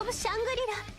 of Shangri-La.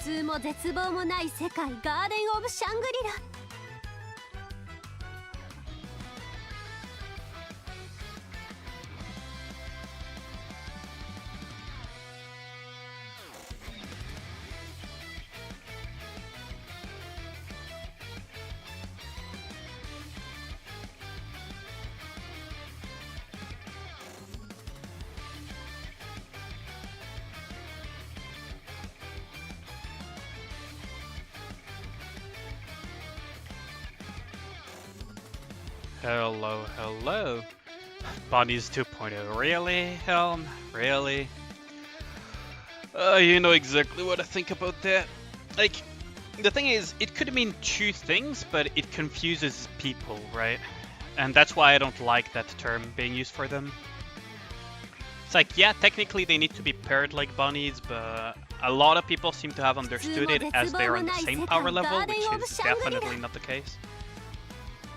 普通も絶望もない世界、ガーデンオブシャングリラ。Hello, hello. Bonnie's 2.0. Really, Helm? Really? You know exactly what I think about that. Like, the thing is, it could mean two things, but it confuses people, right? And that's why I don't like that term being used for them. It's like, yeah, technically they need to be paired like bunnies, but a lot of people seem to have understood it as they're on the same power level, which is definitely not the case.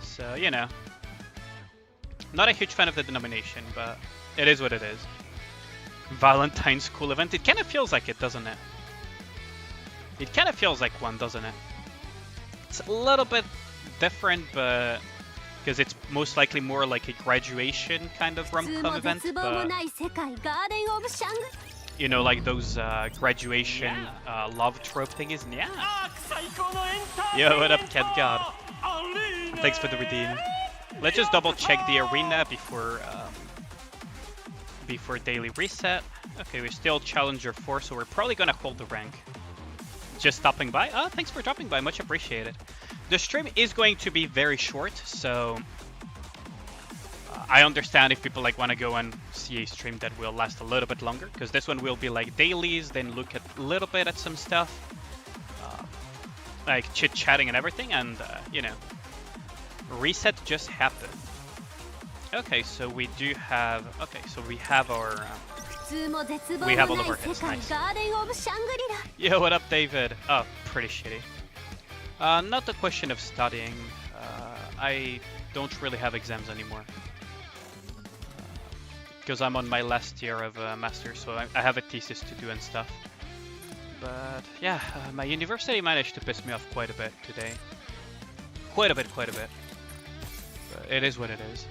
So, you know. Not a huge fan of the denomination, but it is what it is. Valentine's school event. It kind of feels like it, doesn't it? It kind of feels like one, doesn't it? It's a little bit different, but because it's most likely more like a graduation kind of rom-com event, but you know, like those graduation love trope thingies. Yeah. Yo, what up, Cat God? Thanks for the redeem. Let's just double check the arena before daily reset. Okay, we're still Challenger 4, so we're probably gonna hold the rank. Just stopping by. Oh, thanks for dropping by, much appreciated. The stream is going to be very short, so I understand if people like want to go and see a stream that will last a little bit longer, because this one will be like dailies, then look at a little bit at some stuff, like chit-chatting and everything, and you know. Reset just happened. Okay, so we do have. Okay, so we have our. We have all of our hits. Nice. Yo, what up, David? Oh, pretty shitty. Not a question of studying. I don't really have exams anymore because I'm on my last year of master, so I have a thesis to do and stuff. But yeah, my university managed to piss me off quite a bit today. Quite a bit. It is what it is.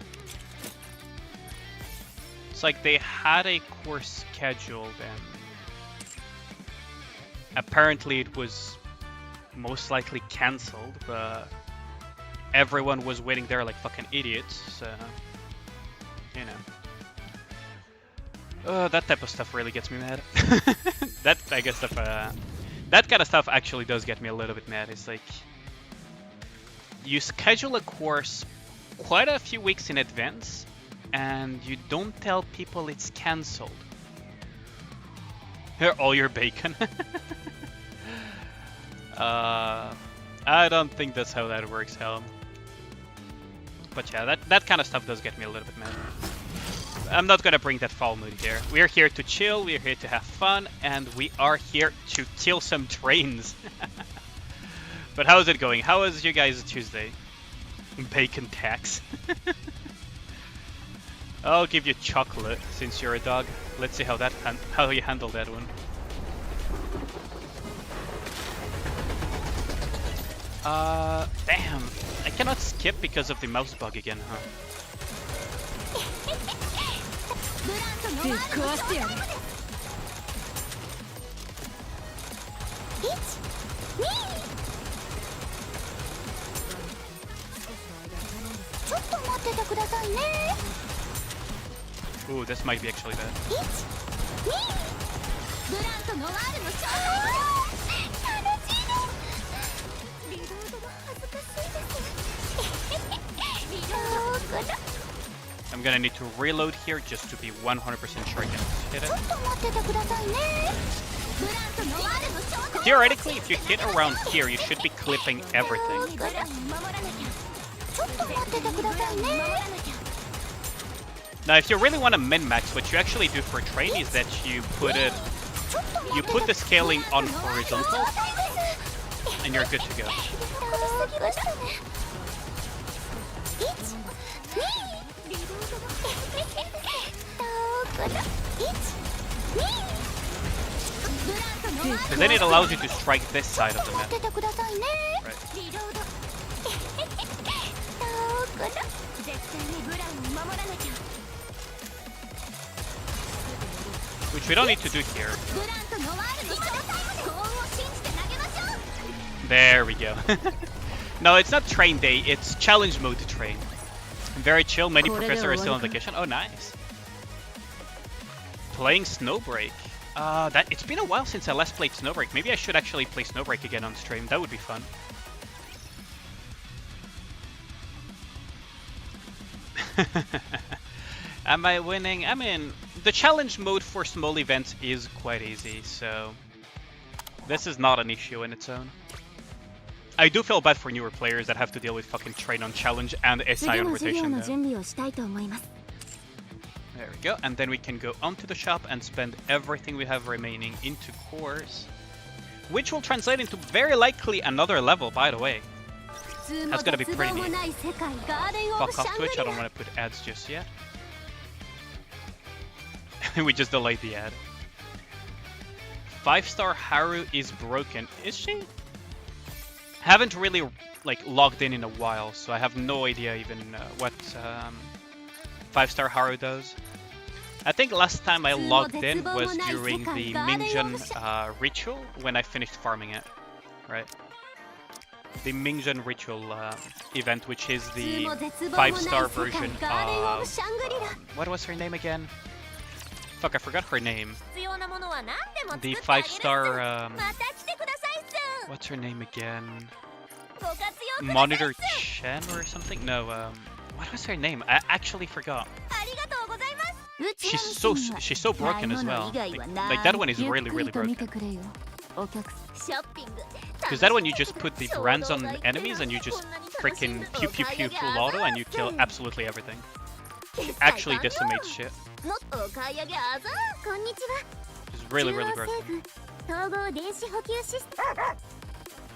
It's like they had a course scheduled and apparently it was most likely cancelled, but everyone was waiting there like fucking idiots, so you know. That type of stuff really gets me mad. That kind of stuff actually does get me a little bit mad. It's like you schedule a course quite a few weeks in advance and you don't tell people it's cancelled. Here, all your bacon. I don't think that's how that works, Helm. But yeah, that kind of stuff does get me a little bit mad. I'm not gonna bring that foul mood here. We're here to chill, we're here to have fun, and we are here to kill some trains. But how's it going? How was you guys' Tuesday? Bacon tax. I'll give you chocolate since you're a dog. Let's see how you handle that one. Damn. I cannot skip because of the mouse bug again, huh? Ooh, this might be actually bad. I'm gonna need to reload here just to be 100% sure I can hit it. Theoretically, if you hit around here, you should be clipping everything. Now, if you really want to min-max, what you actually do for train is that you put the scaling on horizontal, and you're good to go. Because then it allows you to strike this side of the map. Right. Which we don't need to do here. There we go. No, it's not train day, it's challenge mode to train. Very chill, many professors are still on vacation. Oh, nice. Playing Snowbreak. It's been a while since I last played Snowbreak. Maybe I should actually play Snowbreak again on stream. That would be fun. Am I winning? I mean, the challenge mode for small events is quite easy, so this is not an issue in its own. I do feel bad for newer players that have to deal with fucking train on challenge and SI on rotation though. There we go, and then we can go onto the shop and spend everything we have remaining into cores, which will translate into very likely another level, by the way. That's gonna be pretty neat. Fuck off Twitch, I don't want to put ads just yet. We just delayed the ad. 5-star Haru is broken. Is she? Haven't really logged in a while, so I have no idea even what 5-star Haru does. I think last time I logged in was during the Mingjun ritual when I finished farming it, right? The Mingjun ritual event, which is the 5-star version of what was her name again? Fuck, I forgot her name. The 5-star what's her name again? Monitor Chen or something? No, what was her name? I actually forgot. She's so broken as well. Like that one is really broken. Because that one you just put the brands on enemies and you just freaking pew pew pew full auto and you kill absolutely everything. She actually decimates shit. It's really broken.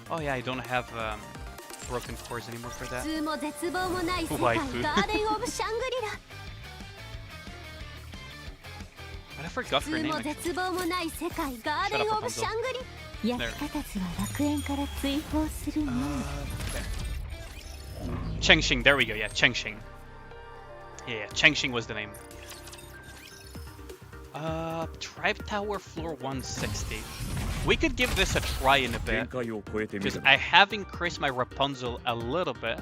Oh yeah, I don't have broken cores anymore for that. Waifu. But I forgot her name actually. Shut up, Rapunzel. There. Chengxing, there we go, yeah, Chengxing. Yeah, Chengxing was the name. Tribe Tower floor 160. We could give this a try in a bit, because I have increased my Rapunzel a little bit.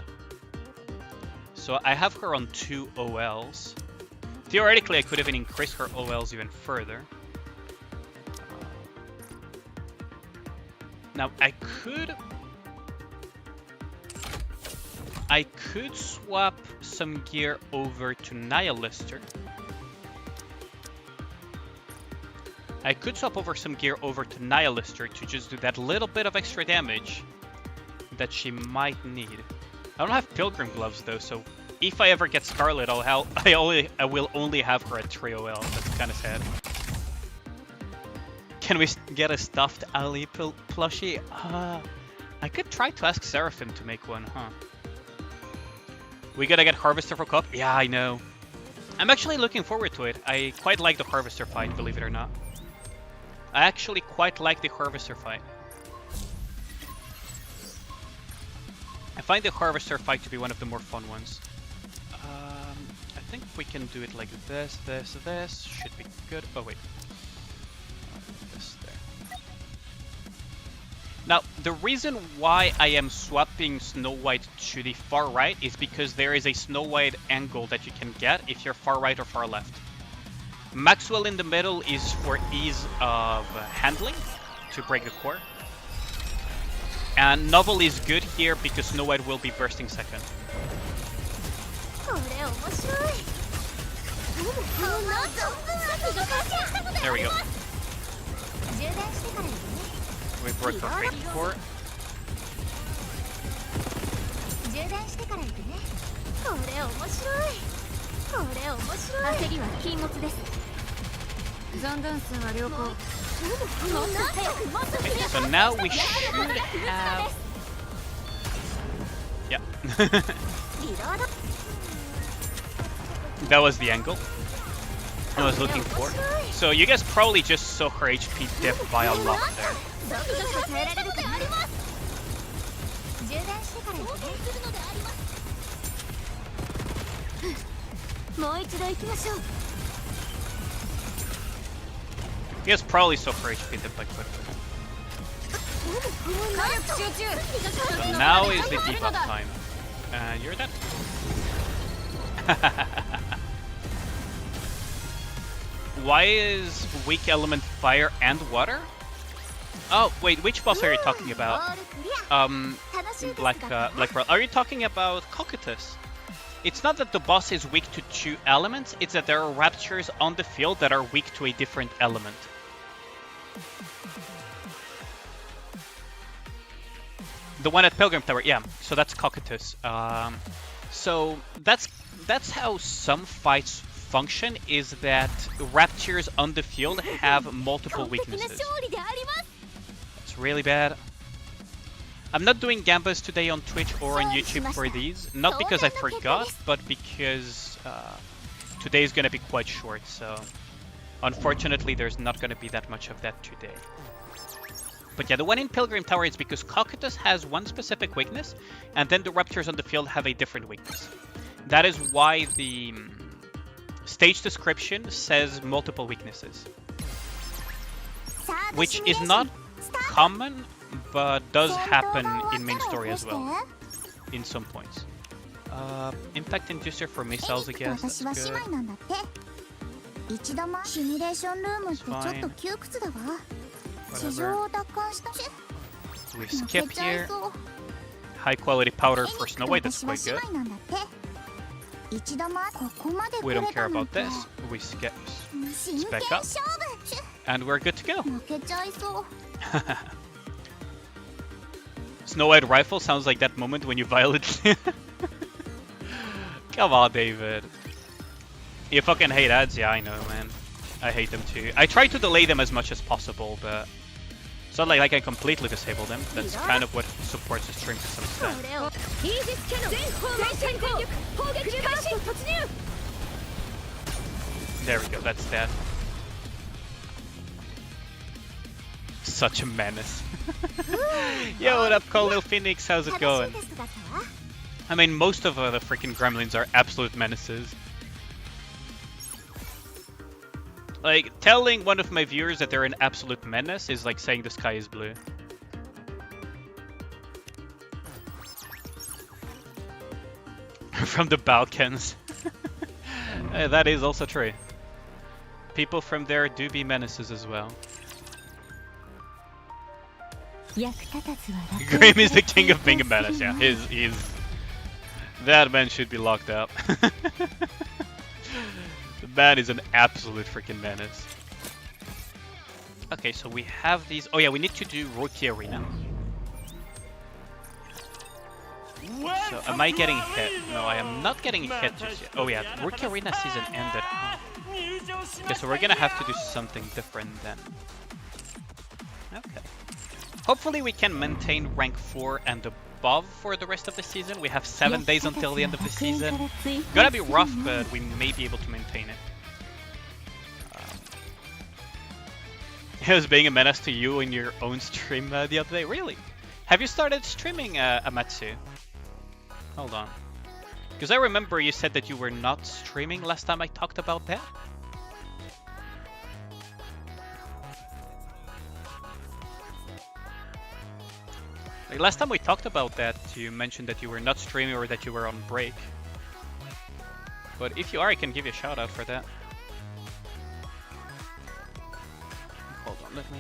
So I have her on 2 OLs. Theoretically, I could even increase her OLs even further. Now, I could swap some gear over to Nihilister. I could swap over some gear over to Nihilister to just do that little bit of extra damage that she might need. I don't have Pilgrim Gloves though, so if I ever get Scarlet, I will only have her at 3 OL. That's kind of sad. Can we get a stuffed Ali plushie? I could try to ask Seraphim to make one, huh? We gotta get Harvester for Cup? Yeah, I know. I'm actually looking forward to it. I quite like the Harvester fight, believe it or not. I actually quite like the Harvester fight. I find the Harvester fight to be one of the more fun ones. I think we can do it like this. Should be good. Oh wait. This there. Now, the reason why I am swapping Snow White to the far right is because there is a Snow White angle that you can get if you're far right or far left. Maxwell in the middle is for ease of handling, to break the core. And Novel is good here because Snow White will be bursting second. There we go. We broke our fake core. Okay, so now we should have... Yeah. That was the angle I was looking for. So you guys probably just saw her HP dip by a lot there. You guys probably saw her HP dip by quite a bit. So now is the debuff time. And you're dead. Why is weak element fire and water? Oh, wait, which boss are you talking about? Black Pearl. Are you talking about Cocytus? It's not that the boss is weak to 2 elements, it's that there are raptures on the field that are weak to a different element. The one at Pilgrim Tower, yeah. So that's Cocytus. So that's how some fights function, is that raptures on the field have multiple weaknesses. It's really bad. I'm not doing Gambas today on Twitch or on YouTube for these, not because I forgot, but because today is going to be quite short, so unfortunately there's not going to be that much of that today. But yeah, the one in Pilgrim Tower is because Cocytus has one specific weakness, and then the raptors on the field have a different weakness. That is why the stage description says multiple weaknesses. Which is not common, but does happen in main story as well, in some points. Impact inducer for missiles, I guess, that's good. It's fine. Whatever. We skip here. High quality powder for Snow White, that's quite good. We don't care about this. We skip spec up. And we're good to go. Snow White rifle sounds like that moment when you violently... Come on, David. You fucking hate ads? Yeah, I know, man. I hate them too. I try to delay them as much as possible, but it's not like I can completely disable them. That's kind of what supports the stream to some extent. There we go, that's that. Such a menace. Yo, what up, Colonel Phoenix? How's it going? I mean, most of the freaking gremlins are absolute menaces. Like, telling one of my viewers that they're an absolute menace is like saying the sky is blue. From the Balkans. That is also true. People from there do be menaces as well. Grim is the king of being a menace, yeah. He's... That man should be locked up. The man is an absolute freaking menace. Okay, so we have these... Oh yeah, we need to do Rookie Arena. So, am I getting hit? No, I am not getting hit just yet. Oh yeah, Rookie Arena season ended. Okay, so we're gonna have to do something different then. Okay. Hopefully we can maintain rank 4 and above for the rest of the season. We have 7 days until the end of the season. Gonna be rough, but we may be able to maintain it. It was being a menace to you in your own stream the other day. Really? Have you started streaming, Amatsu? Hold on. Because I remember you said that you were not streaming last time I talked about that. Like, last time we talked about that, you mentioned that you were not streaming or that you were on break. But if you are, I can give you a shout out for that. Hold on, let me...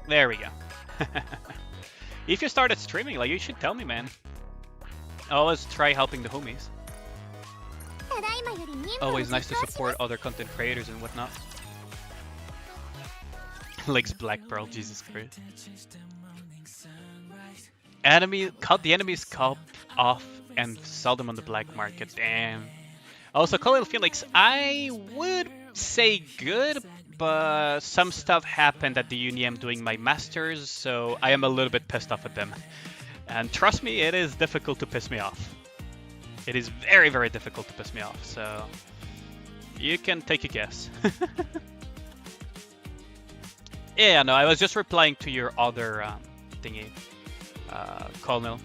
There we go. If you started streaming, like, you should tell me, man. Always try helping the homies. Always nice to support other content creators and whatnot. Likes Black Pearl, Jesus Christ. Cut the enemy's cup off and sell them on the black market. Damn. Also, Colin Felix, I would say good, but some stuff happened at the uni I'm doing my masters, so I am a little bit pissed off at them. And trust me, it is difficult to piss me off. It is very, very difficult to piss me off, so you can take a guess. Yeah, no, I was just replying to your other thingy, Colonel.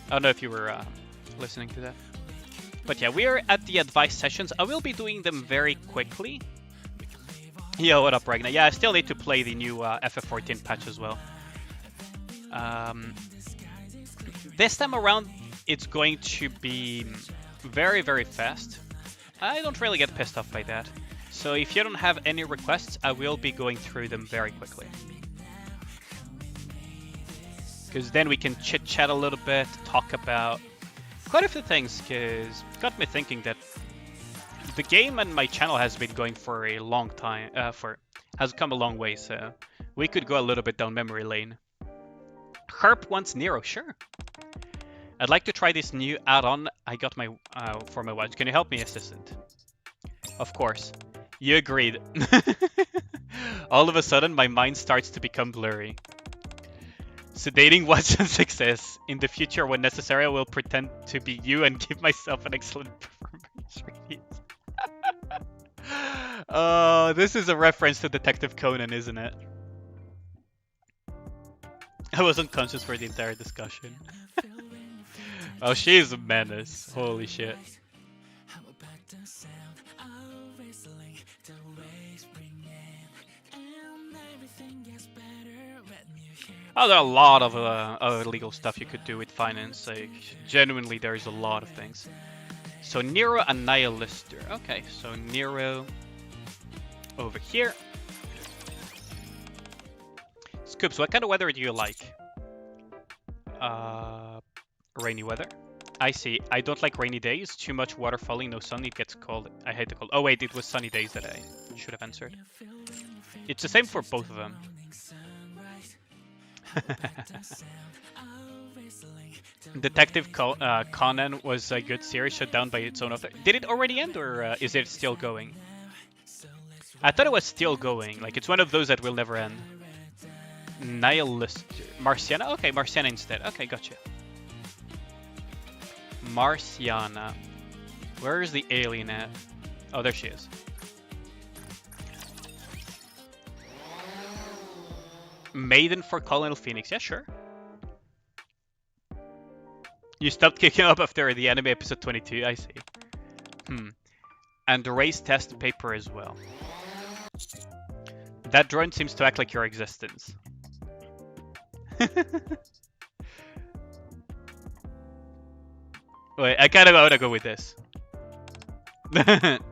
I don't know if you were listening to that. But yeah, we are at the advice sessions. I will be doing them very quickly. Yo, what up, Ragnar? Yeah, I still need to play the new FF14 patch as well. This time around, it's going to be very, very fast. I don't really get pissed off by that. So if you don't have any requests, I will be going through them very quickly. Because then we can chit-chat a little bit, talk about quite a few things, because it got me thinking that the game and my channel has been going for a long time, has come a long way, so we could go a little bit down memory lane. Herp wants Nero, sure. I'd like to try this new add-on I got for my watch. Can you help me, assistant? Of course. You agreed. All of a sudden, my mind starts to become blurry. Sedating watch and success. In the future, when necessary, I will pretend to be you and give myself an excellent performance review. Oh, this is a reference to Detective Conan, isn't it? I was unconscious for the entire discussion. Oh, she is a menace. Holy shit. Oh, there are a lot of illegal stuff you could do with finance. Like, genuinely, there's a lot of things. So Nero and Nihilister. Okay, so Nero over here. Scoops, what kind of weather do you like? Rainy weather. I see. I don't like rainy days. Too much water falling, no sun. It gets cold. I hate the cold. Oh wait, it was sunny days that I should have answered. It's the same for both of them. Detective Conan was a good series shut down by its own author. Did it already end, or is it still going? I thought it was still going. Like, it's one of those that will never end. Nihilist. Marciana? Okay, Marciana instead. Okay, gotcha. Marciana. Where is the alien at? Oh, there she is. Maiden for Colonel Phoenix. Yeah, sure. You stopped kicking up after the anime episode 22. I see. And the race test paper as well. That drone seems to act like your existence. Wait, I kind of want to go with this.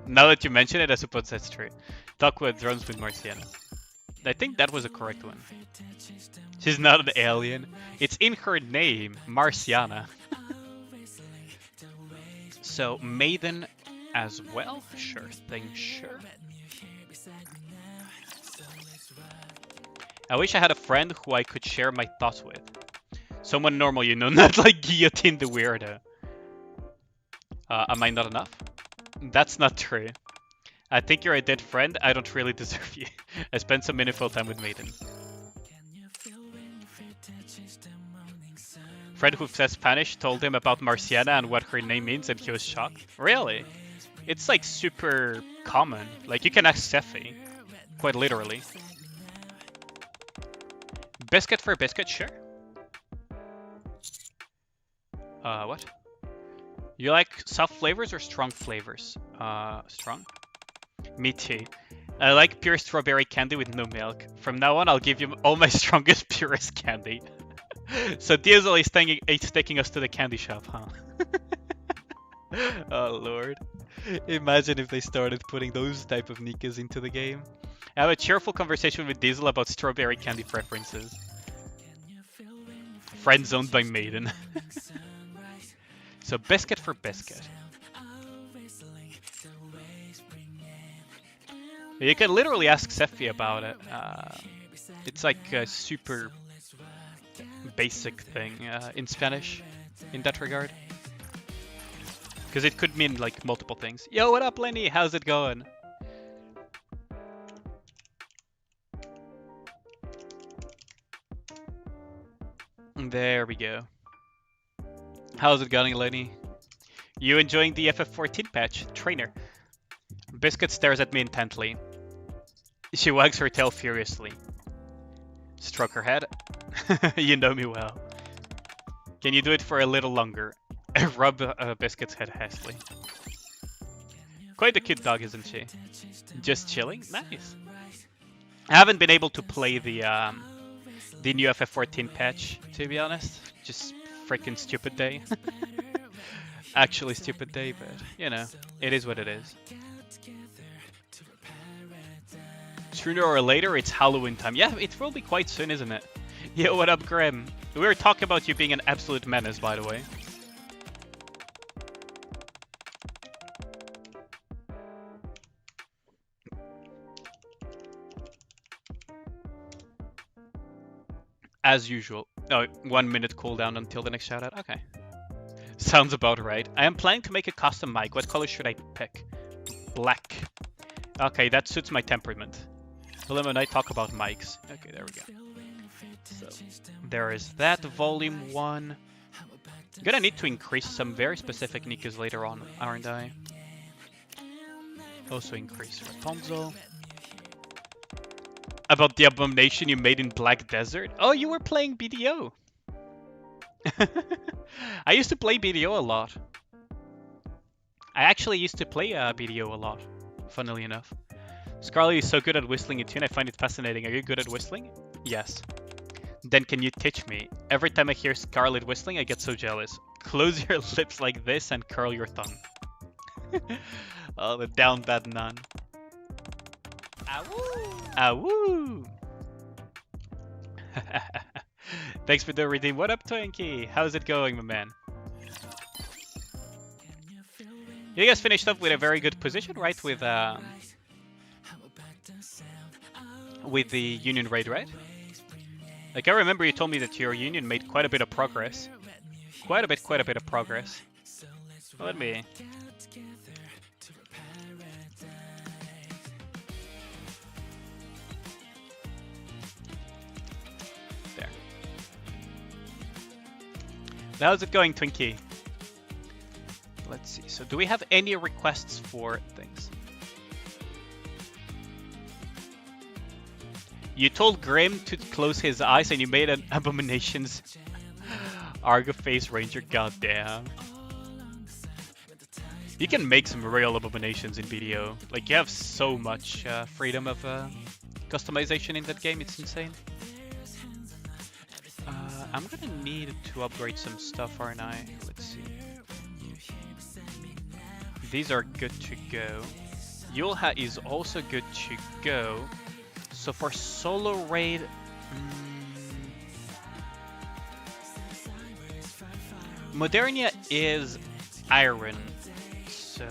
Now that you mention it, I suppose that's true. Talk with drones with Marciana. I think that was a correct one. She's not an alien. It's in her name, Marciana. So, Maiden as well? Sure thing, sure. I wish I had a friend who I could share my thoughts with. Someone normal, you know, not like Guillotine the Weirdo. Am I not enough? That's not true. I think you're a dead friend. I don't really deserve you. I spent some meaningful time with Maiden. Friend who says Spanish told him about Marciana and what her name means, and he was shocked. Really? It's like super common. Like, you can ask Sephi. Quite literally. Biscuit for biscuit, sure. What? You like soft flavors or strong flavors? Strong? Me too. I like pure strawberry candy with no milk. From now on, I'll give you all my strongest, purest candy. So Diesel is taking us to the candy shop, huh? Oh lord. Imagine if they started putting those type of Nikkes into the game. I have a cheerful conversation with Diesel about strawberry candy preferences. Friend zoned by Maiden. So biscuit for biscuit. You can literally ask Sephi about it. It's like a super basic thing in Spanish in that regard. Because it could mean like multiple things. Yo, what up, Lenny? How's it going? There we go. How's it going, Lenny? You enjoying the FF14 patch? Trainer. Biscuit stares at me intently. She wags her tail furiously. Stroke her head. You know me well. Can you do it for a little longer? Rub Biscuit's head hastily. Quite a cute dog, isn't she? Just chilling? Nice. I haven't been able to play the new FF14 patch, to be honest. Just freaking stupid day. Actually stupid day, but you know, it is what it is. Sooner or later, it's Halloween time. Yeah, it will be quite soon, isn't it? Yo, what up, Graham? We were talking about you being an absolute menace, by the way. As usual. Oh, 1 minute cooldown until the next shoutout. Okay. Sounds about right. I am planning to make a custom mic. What color should I pick? Black. Okay, that suits my temperament. Willem and I talk about mics. Okay, there we go. So, there is that, volume 1. I'm gonna need to increase some very specific Nikkes later on, aren't I? Also increase Rapunzel. About the abomination you made in Black Desert? Oh, you were playing BDO! I used to play BDO a lot. I actually used to play BDO a lot, funnily enough. Scarlet is so good at whistling a tune, I find it fascinating. Are you good at whistling? Yes. Then can you teach me? Every time I hear Scarlet whistling, I get so jealous. Close your lips like this and curl your tongue. Oh, the down bad nun. Awoo! Awoo! Thanks for the redeem. What up, Twinkie? How's it going, my man? You guys finished up with a very good position, right? With the Union raid, right? Like, I remember you told me that your Union made quite a bit of progress. Quite a bit of progress. Let me... There. How's it going, Twinkie? Let's see. So, do we have any requests for things? You told Grim to close his eyes and you made an Abominations Argo Face Ranger, goddamn. You can make some real Abominations in BDO. Like, you have so much freedom of customization in that game, it's insane. I'm gonna need to upgrade some stuff, aren't I? Let's see. These are good to go. Yulha is also good to go. So for solo raid, Modernia is iron. So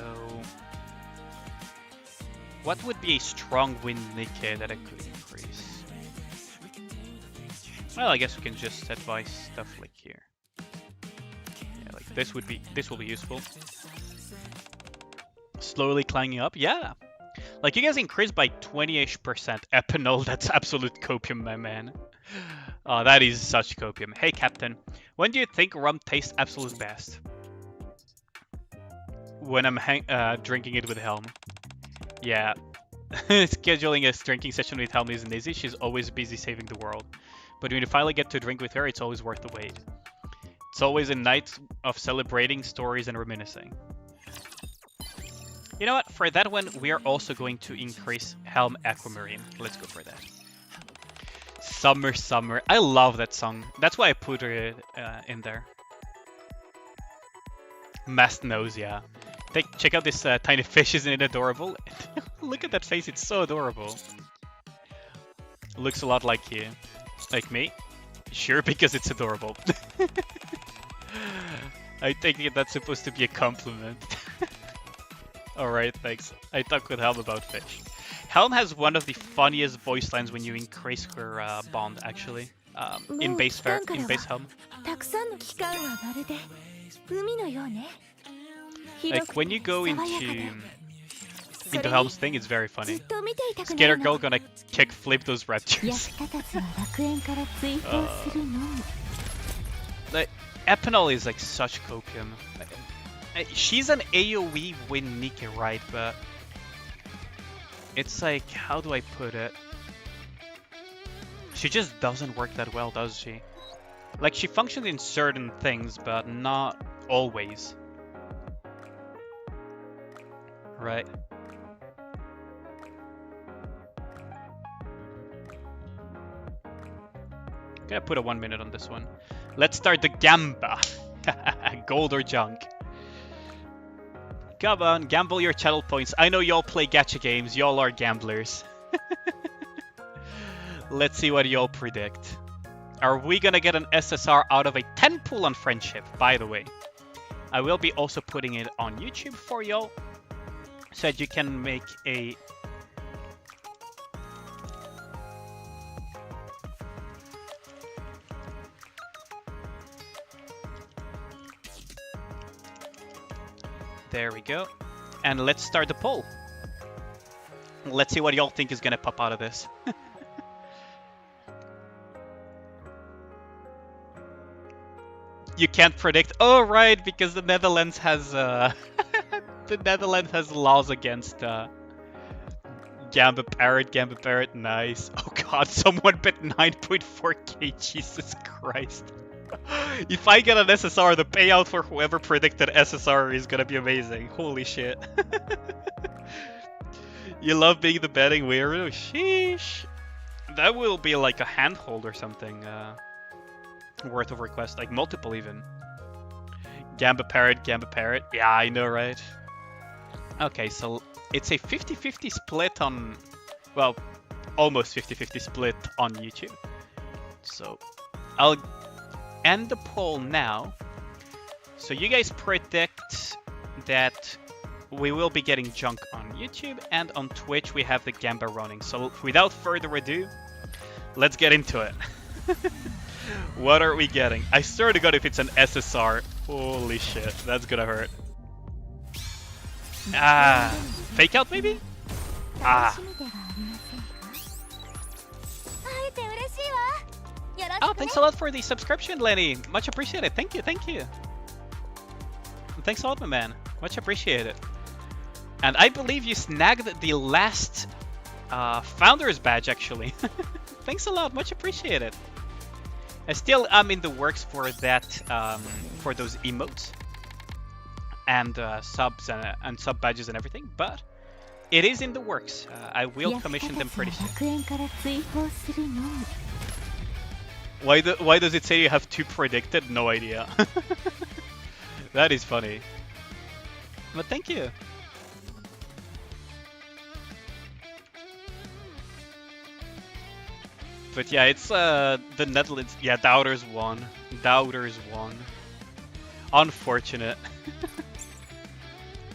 what would be a strong wind Nikke that I could increase? Well, I guess we can just advise stuff like here. Yeah, like this will be useful. Slowly climbing up, yeah. Like, you guys increased by 20-ish%. Epinol, that's absolute copium, my man. Oh, that is such copium. Hey, Captain. When do you think rum tastes absolute best? When I'm drinking it with Helm. Yeah. Scheduling a drinking session with Helm isn't easy. She's always busy saving the world. But when you finally get to drink with her, it's always worth the wait. It's always a night of celebrating, stories, and reminiscing. You know what? For that one, we are also going to increase Helm Aquamarine. Let's go for that. Summer, Summer. I love that song. That's why I put it in there. Mast nose, yeah. Check out this tiny fish, isn't it adorable? Look at that face, it's so adorable. Looks a lot like you. Like me? Sure, because it's adorable. I think that's supposed to be a compliment. Alright, thanks. I talk with Helm about fish. Helm has one of the funniest voice lines when you increase her bond, actually. In base Helm. Like, when you go into Helm's thing, it's very funny. Skater girl gonna kick flip those raptors. Like, Epinol is like such copium. She's an AoE win Nikke, right? But it's like, how do I put it? She just doesn't work that well, does she? Like, she functions in certain things, but not always. Right? Gonna put a 1 minute on this one. Let's start the Gamba. Gold or junk. Come on, gamble your channel points. I know y'all play gacha games. Y'all are gamblers. Let's see what y'all predict. Are we gonna get an SSR out of a 10 pool on friendship, by the way? I will be also putting it on YouTube for y'all, so that you can make a... There we go. And let's start the poll. Let's see what y'all think is gonna pop out of this. You can't predict. Oh, right, because the Netherlands has the Netherlands has laws against Gamba Parrot. Nice. Oh God, someone bet 9.4k. Jesus Christ. If I get an SSR, the payout for whoever predicted SSR is gonna be amazing. Holy shit. You love being the betting weirdo? Sheesh. That will be like a handhold or something. Worth of request, like multiple even. Gamba Parrot. Yeah, I know, right? Okay, so it's a 50-50 split on... Well, almost 50-50 split on YouTube. So, I'll end the poll now. So you guys predict that we will be getting junk on YouTube, and on Twitch we have the Gamba running. So without further ado, let's get into it. What are we getting? I swear to God, if it's an SSR, holy shit, that's gonna hurt. Fake out maybe? Oh, thanks a lot for the subscription, Lenny. Much appreciated. Thank you. Thanks a lot, my man. Much appreciated. And I believe you snagged the last Founder's badge, actually. Thanks a lot. Much appreciated. I still am in the works for that, for those emotes and subs and sub badges and everything, but it is in the works. I will commission them pretty soon. Why does it say you have 2 predicted? No idea. That is funny. But thank you. But yeah, it's the Netherlands. Yeah, Doubters won. Unfortunate.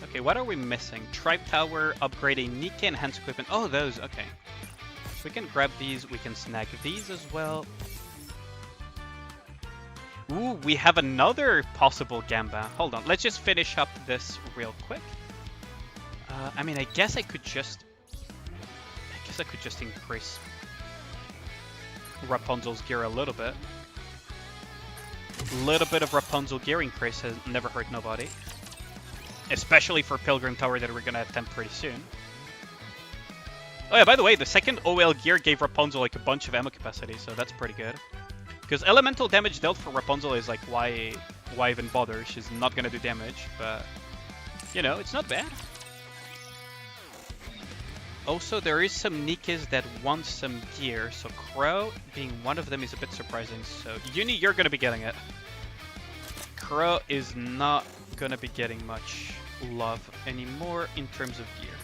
Okay, what are we missing? Tribe Tower, upgrading Nikke, enhanced equipment. Oh, those, okay. We can grab these, we can snag these as well. Ooh, we have another possible Gamba. Hold on, let's just finish up this real quick. I mean, I guess I could just increase Rapunzel's gear a little bit. Little bit of Rapunzel gear increase has never hurt nobody. Especially for Pilgrim Tower that we're gonna attempt pretty soon. Oh yeah, by the way, the second OL gear gave Rapunzel like a bunch of ammo capacity, so that's pretty good. Because elemental damage dealt for Rapunzel is like, why even bother? She's not gonna do damage, but you know, it's not bad. Also, there is some Nikkes that want some gear, so Crow being one of them is a bit surprising. So Uni, you're gonna be getting it. Crow is not gonna be getting much love anymore in terms of gear.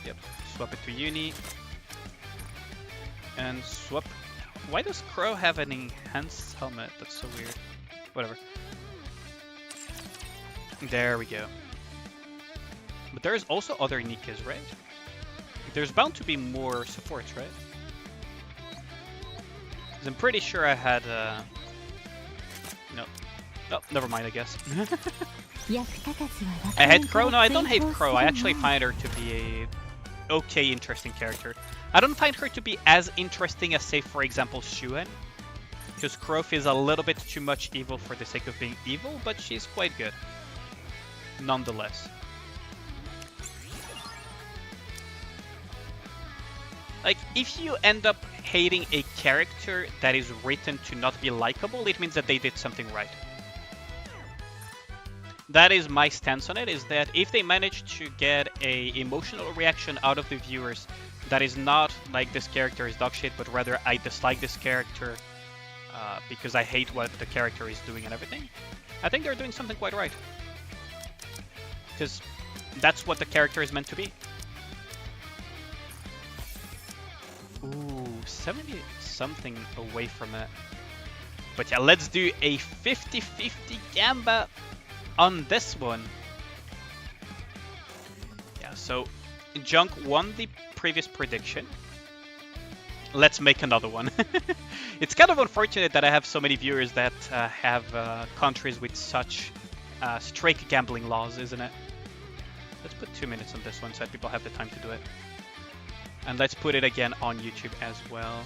Yep, swap it to Uni. And swap. Why does Crow have an enhanced helmet? That's so weird. Whatever. There we go. But there's also other Nikkes, right? There's bound to be more supports, right? 'Cause I'm pretty sure I had, no. Oh, never mind, I guess. I hate Crow? No, I don't hate Crow. I actually find her to be a okay, interesting character. I don't find her to be as interesting as, say, for example, Shuen. Because Crow feels a little bit too much evil for the sake of being evil, but she's quite good. Nonetheless. Like, if you end up hating a character that is written to not be likable, it means that they did something right. That is my stance on it, is that if they manage to get a emotional reaction out of the viewers that is not like this character is dog shit, but rather I dislike this character because I hate what the character is doing and everything, I think they're doing something quite right. Because that's what the character is meant to be. Ooh, 70 something away from it. But yeah, let's do a 50-50 Gamba on this one. Yeah, so Junk won the previous prediction. Let's make another one. It's kind of unfortunate that I have so many viewers that have countries with such strict gambling laws, isn't it? Let's put 2 minutes on this one so that people have the time to do it. And let's put it again on YouTube as well.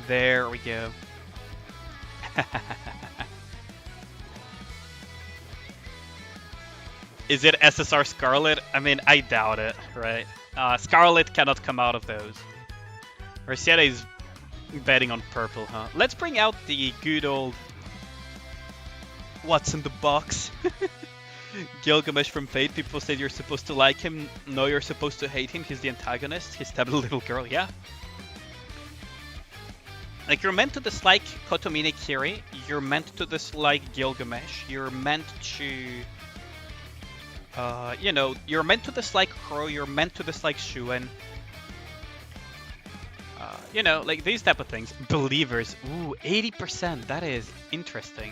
There we go. Is it SSR Scarlet? I mean, I doubt it, right? Scarlet cannot come out of those. Marciana is betting on purple, huh? Let's bring out the good old... What's in the box? Gilgamesh from Fate. People said you're supposed to like him. No, you're supposed to hate him. He's the antagonist. He stabbed a little girl. Yeah. Like, you're meant to dislike Kotomine Kiri. You're meant to dislike Gilgamesh. You're meant to... you know, you're meant to dislike Crow, you're meant to dislike Shuen. You know, like these type of things. Believers, ooh, 80%, that is interesting.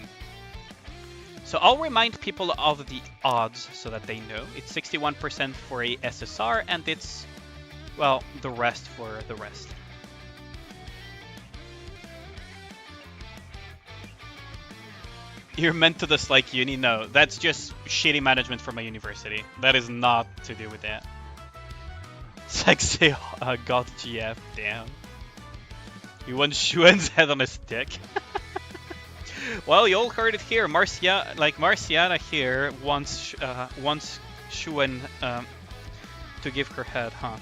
So I'll remind people of the odds so that they know. It's 61% for a SSR, and it's, well, the rest for the rest. You're meant to dislike uni? No, that's just shitty management from my university. That is not to do with that. It's like, say, God GF, damn. You want Shuen's head on a stick? Well, you all heard it here. Marciana here wants Shuen to give her head, huh?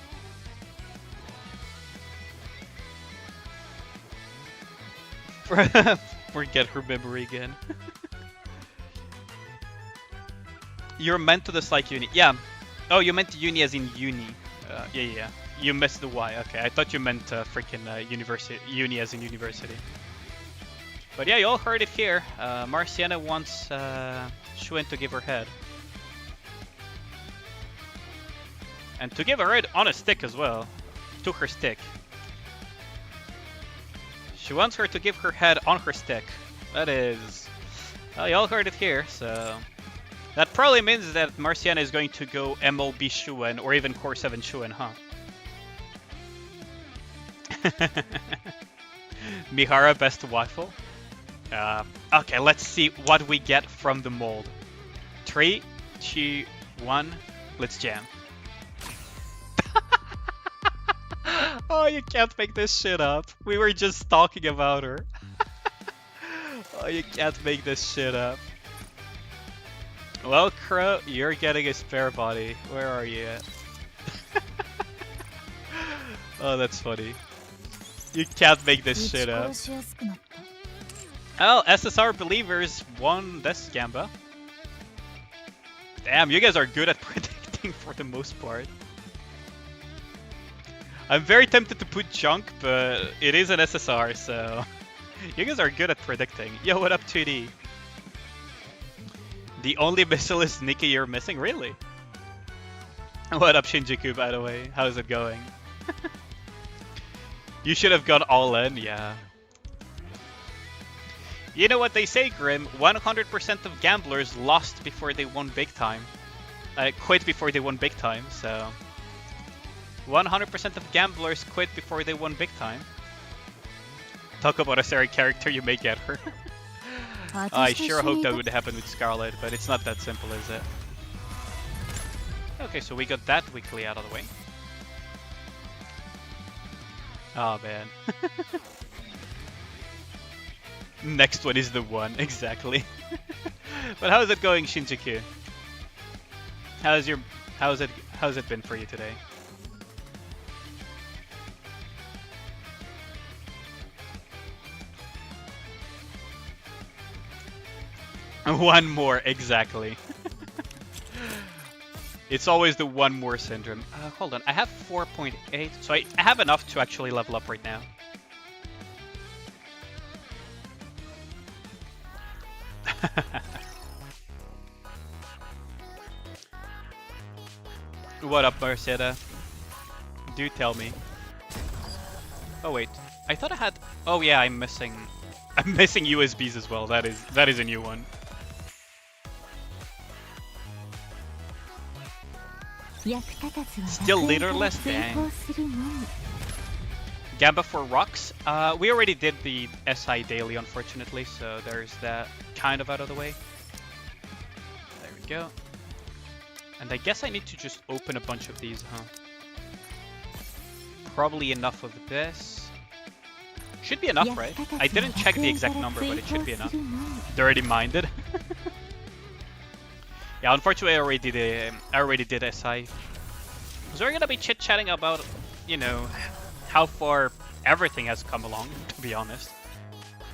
Forget her memory again. You're meant to dislike uni. Yeah. Oh, you meant uni as in uni. Yeah. You missed the Y. Okay, I thought you meant freaking university. Uni as in university. But yeah, you all heard it here. Marciana wants Shuen to give her head. And to give her head on a stick as well. To her stick. She wants her to give her head on her stick. That is... Well, you all heard it here, so... That probably means that Marciana is going to go MLB Shuen, or even Core 7 Shuen, huh? Mihara, best waffle? Okay, let's see what we get from the mold. 3, 2, 1, let's jam. Oh, you can't make this shit up. We were just talking about her. Oh, you can't make this shit up. Well, Crow, you're getting a spare body. Where are you at? Oh, that's funny. You can't make this shit up. Oh, SSR believers won this Gamba. Damn, you guys are good at predicting for the most part. I'm very tempted to put junk, but it is an SSR, so you guys are good at predicting. Yo, what up, 2D? The only missile is Nikke you're missing? Really? What up, Shinjuku, by the way? How's it going? You should have gone all in, yeah. You know what they say, Grim? 100% of gamblers lost before they won big time. Quit before they won big time, so... 100% of gamblers quit before they won big time. Talk about a Sarah character, you may get her. I sure hope that would happen with Scarlet, but it's not that simple, is it? Okay, so we got that weekly out of the way. Oh man. Next one is the one, exactly. But how's it going, Shinjuku? How's it been for you today? One more, exactly. It's always the one more syndrome. Hold on, I have 4.8, so I have enough to actually level up right now. What up, Marceta? Do tell me. Oh wait, I thought I had. Oh yeah, I'm missing USBs as well. That is a new one. Still leaderless? Dang. Gamba for rocks. We already did the SI daily, unfortunately, so there's that kind of out of the way. There we go. And I guess I need to just open a bunch of these, huh? Probably enough of this. Should be enough, right? I didn't check the exact number, but it should be enough. Dirty minded. Yeah, unfortunately, I already did SI. So we're gonna be chit-chatting about, you know, how far everything has come along, to be honest.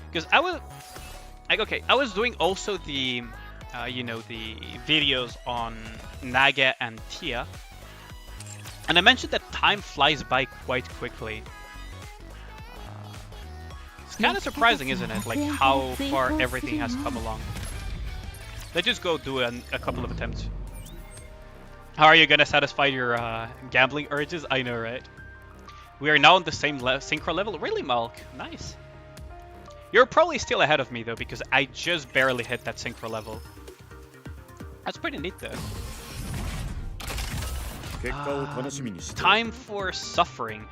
Because I was doing also the, you know, the videos on Naga and Tia, and I mentioned that time flies by quite quickly. It's kind of surprising, isn't it? Like how far everything has come along. Let's just go do a couple of attempts. How are you gonna satisfy your gambling urges? I know, right? We are now on the same synchro level. Really, Malk? Nice. You're probably still ahead of me, though, because I just barely hit that synchro level. That's pretty neat, though. Time for suffering.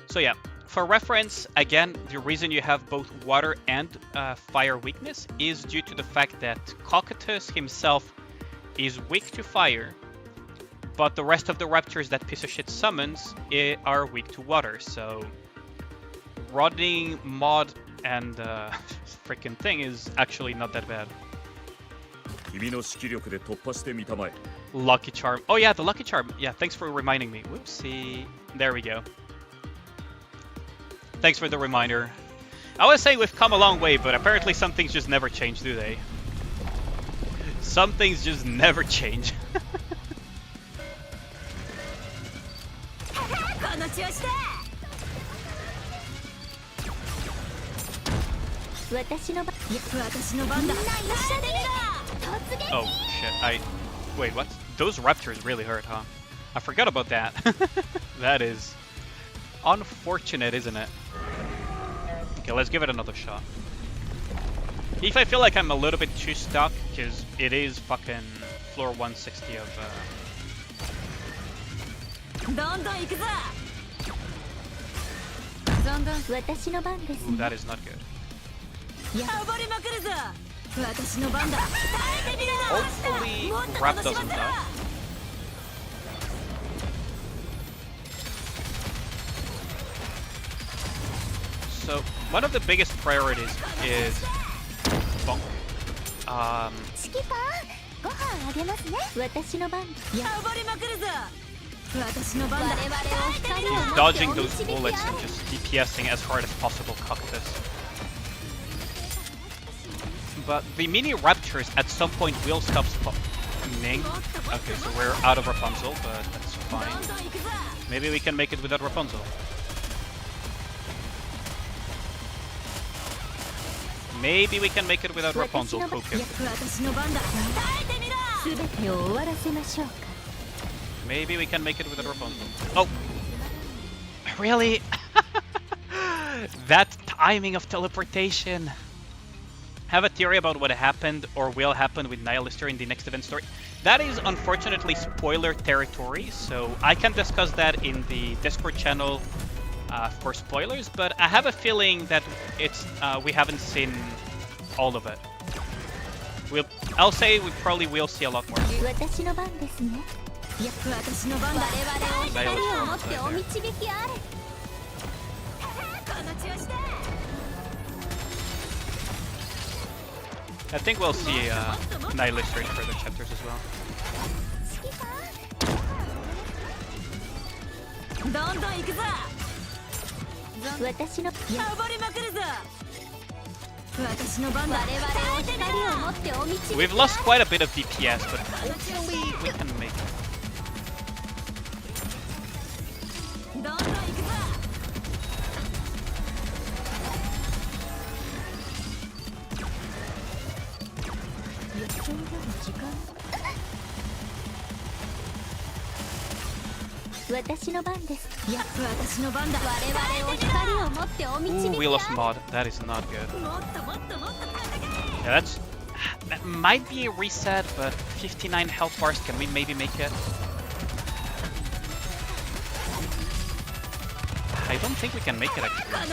So yeah, for reference, again, the reason you have both water and fire weakness is due to the fact that Cocytus himself is weak to fire, but the rest of the raptors that piece of shit summons are weak to water. So Rodney, Mod, and freaking thing is actually not that bad. Lucky Charm. Oh yeah, the Lucky Charm. Yeah, thanks for reminding me. Whoopsie. There we go. Thanks for the reminder. I was saying we've come a long way, but apparently some things just never change, do they? Some things just never change. Oh shit, wait, what? Those raptors really hurt, huh? I forgot about that. That is unfortunate, isn't it? Okay, let's give it another shot. If I feel like I'm a little bit too stuck, because it is fucking floor 160 of Ooh, that is not good. Hopefully, Rap doesn't die. one of the biggest priorities is bonk. チキパーご飯あげますね私の番や暴れまくるぞ私の番だ我々を光を持って dodging those bullets and just DPSing as hard as possible cactus. But the mini raptors at some point will stop spawning. Okay, so we're out of Rapunzel, but that's fine. Maybe we can make it without Rapunzel. Maybe we can make it without Rapunzel, Focus. Maybe we can make it without Rapunzel. Oh! Really? That timing of teleportation! Have a theory about what happened or will happen with Nihilister in the next event story. That is unfortunately spoiler territory, so I can discuss that in the Discord channel for spoilers, but I have a feeling that it's we haven't seen all of it. I'll say we probably will see a lot more. I think we'll see Nihilister in further chapters as well. We've lost quite a bit of DPS, but hopefully we can make it. Ooh, we lost mod. That is not good. Yeah, that might be a reset, but 59 health bars. Can we maybe make it? I don't think we can make it actually. I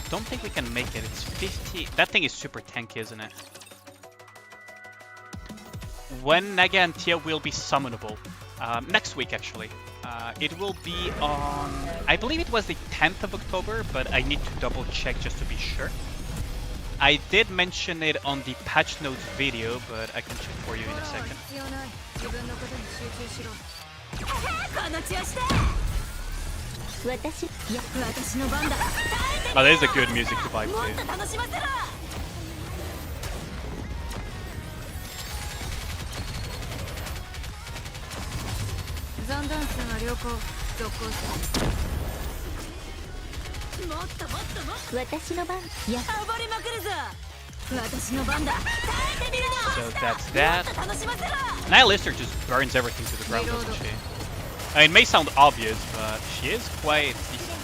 don't think we can make it. It's 50. That thing is super tanky, isn't it? When Naga and Tia will be summonable? Next week, actually. It will be on... I believe it was the 10th of October, but I need to double check just to be sure. I did mention it on the patch notes video, but I can check for you in a second. Oh, there's a good music to vibe to. So that's that. Nihilister just burns everything to the ground, doesn't she? I mean, it may sound obvious, but she is quite decent.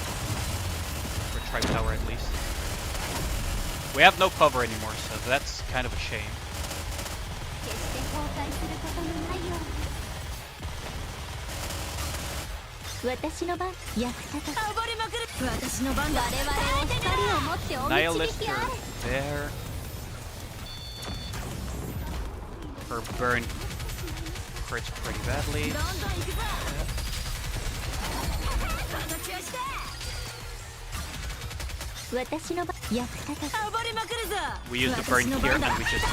For Tribe Tower, at least. We have no cover anymore, so that's kind of a shame. Nihilister there. Her burn hurts pretty badly. We use the burn here and we just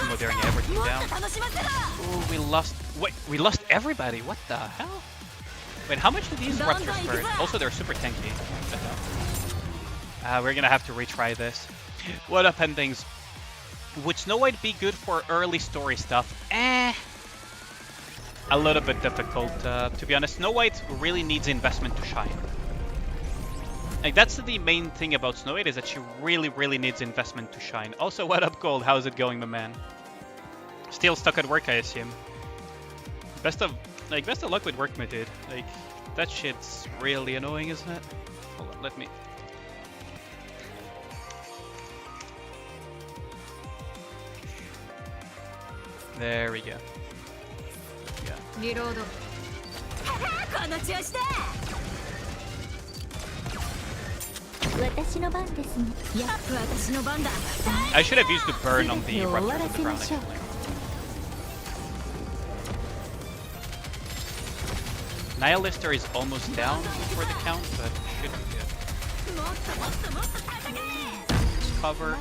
Modern everything down. Oh, we lost. Wait, we lost everybody. What the hell? Wait, how much do these Raptors burn? Also, they're super tanky. We're gonna have to retry this. What up, endings? Would Snow White be good for early story stuff? A little bit difficult, to be honest. Snow White really needs investment to shine. Like, that's the main thing about Snow White, is that she really needs investment to shine. Also, what up, Gold? How's it going, my man? Still stuck at work, I assume. Best of luck with work, my dude. Like, that shit's really annoying, isn't it? Hold on, let me... There we go. Yeah. I should have used the burn on the Raptors on the ground, actually. Nihilister is almost down for the count, but should be good. Just cover.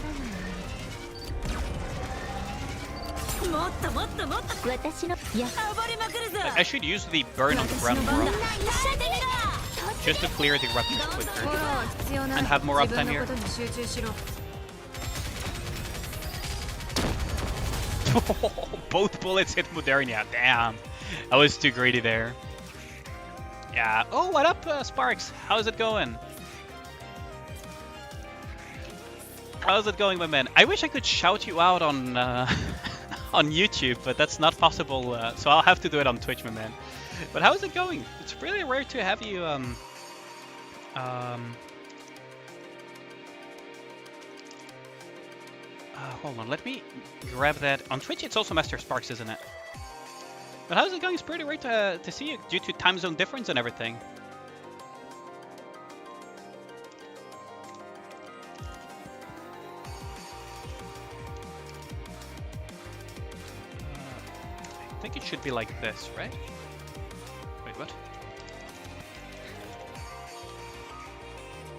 I should use the burn on the ground more often, just to clear the ruptures quicker and have more uptime here. Both bullets hit Modernia. Damn, I was too greedy there. Yeah. Oh, what up, Sparks? How's it going? How's it going, my man? I wish I could shout you out on on YouTube, but that's not possible. So I'll have to do it on Twitch, my man. But how's it going? It's really rare to have you. Hold on, let me grab that. On Twitch, it's also Master Sparks, isn't it? But how's it going? It's pretty rare to see you due to time zone difference and everything. I think it should be like this, right? Wait, what?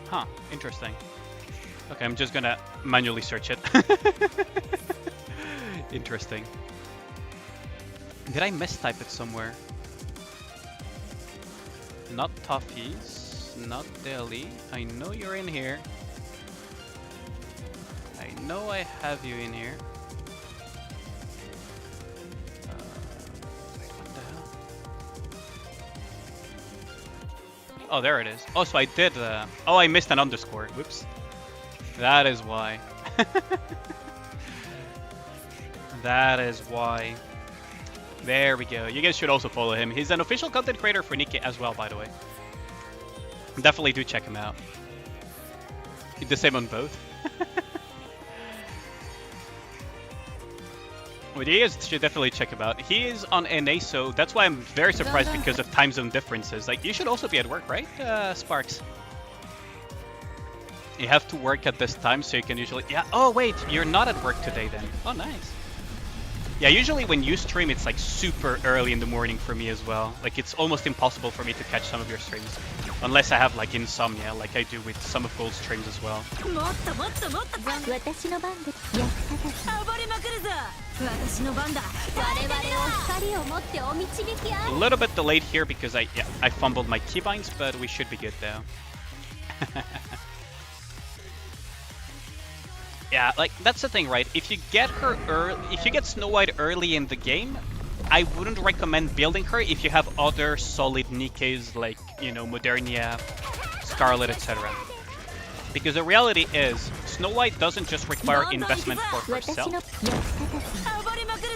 Huh, interesting. Okay, I'm just gonna manually search it. Interesting. Did I mistype it somewhere? Not toffees, not deli. I know you're in here. I know I have you in here. Wait, what the hell? Oh, there it is. Oh, so I did. Oh, I missed an underscore. Whoops. That is why. That is why. There we go. You guys should also follow him. He's an official content creator for Nikke as well, by the way. Definitely do check him out. The same on both. Well, you guys should definitely check him out. He is on NA, so that's why I'm very surprised because of time zone differences. Like, you should also be at work, right, Sparks? You have to work at this time, so you can usually... Yeah, oh wait, you're not at work today then. Oh, nice. Yeah, usually when you stream, it's like super early in the morning for me as well. Like, it's almost impossible for me to catch some of your streams. Unless I have like insomnia, like I do with some of Gold's streams as well. A little bit delayed here because I fumbled my keybinds, but we should be good though. Yeah, like, that's the thing, right? If you get her early, if you get Snow White early in the game, I wouldn't recommend building her if you have other solid Nikkes like, you know, Modernia, Scarlet, etc. Because the reality is, Snow White doesn't just require investment for herself.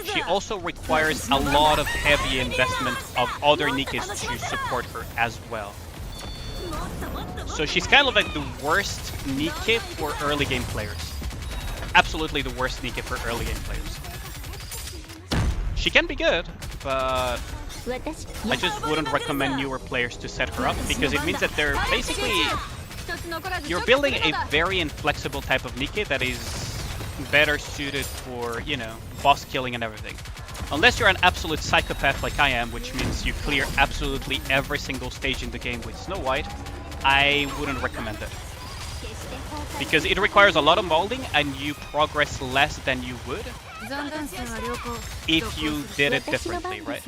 She also requires a lot of heavy investment of other Nikkes to support her as well. So she's kind of like the worst Nikke for early game players. Absolutely the worst Nikke for early game players. She can be good, but I just wouldn't recommend newer players to set her up because it means that they're basically... You're building a very inflexible type of Nikke that is better suited for, you know, boss killing and everything. Unless you're an absolute psychopath like I am, which means you clear absolutely every single stage in the game with Snow White, I wouldn't recommend it. Because it requires a lot of molding and you progress less than you would if you did it differently, right?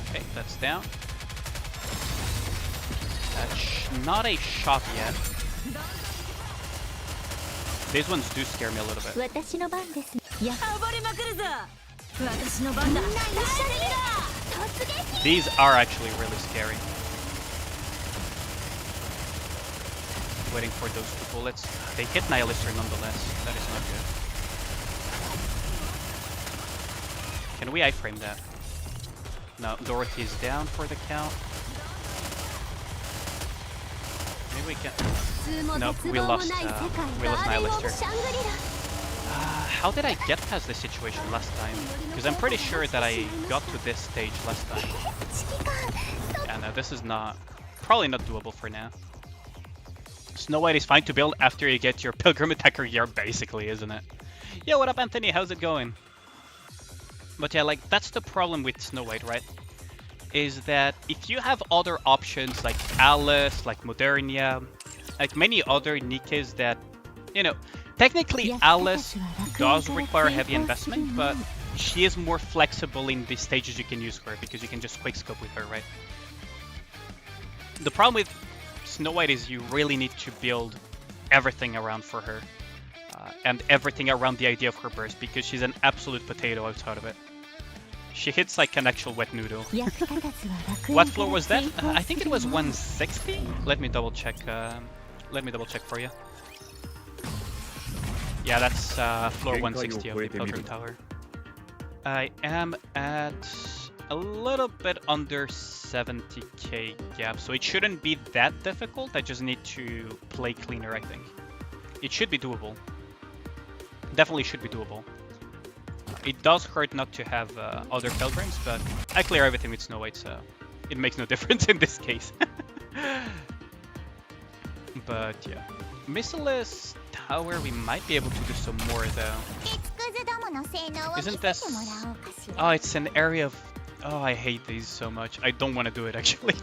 Okay, that's down. That's not a shot yet. These ones do scare me a little bit. These are actually really scary. Waiting for those two bullets. They hit Nihilister nonetheless. That is not good. Can we iframe that? No, Dorothy is down for the count. Maybe we can... Nope, we lost Nihilister. How did I get past this situation last time? Because I'm pretty sure that I got to this stage last time. Yeah, no, this is not... Probably not doable for now. Snow White is fine to build after you get your Pilgrim Attacker gear, basically, isn't it? Yo, what up, Anthony? How's it going? But yeah, like, that's the problem with Snow White, right? Is that if you have other options like Alice, like Modernia, like many other Nikkes that, you know, technically Alice does require heavy investment, but she is more flexible in the stages you can use her because you can just quick scope with her, right? The problem with Snow White is you really need to build everything around for her and everything around the idea of her burst because she's an absolute potato outside of it. She hits like an actual wet noodle. What floor was that? I think it was 160. Let me double check. Let me double check for you. Yeah, that's floor 160 of the Pilgrim Tower. I am at a little bit under 70k gap, so it shouldn't be that difficult. I just need to play cleaner, I think. It should be doable. Definitely should be doable. It does hurt not to have other Pilgrims, but I clear everything with Snow White, so it makes no difference in this case. But yeah. Missileless Tower, we might be able to do some more though. Isn't this... Oh, it's an area of... Oh, I hate these so much. I don't want to do it actually.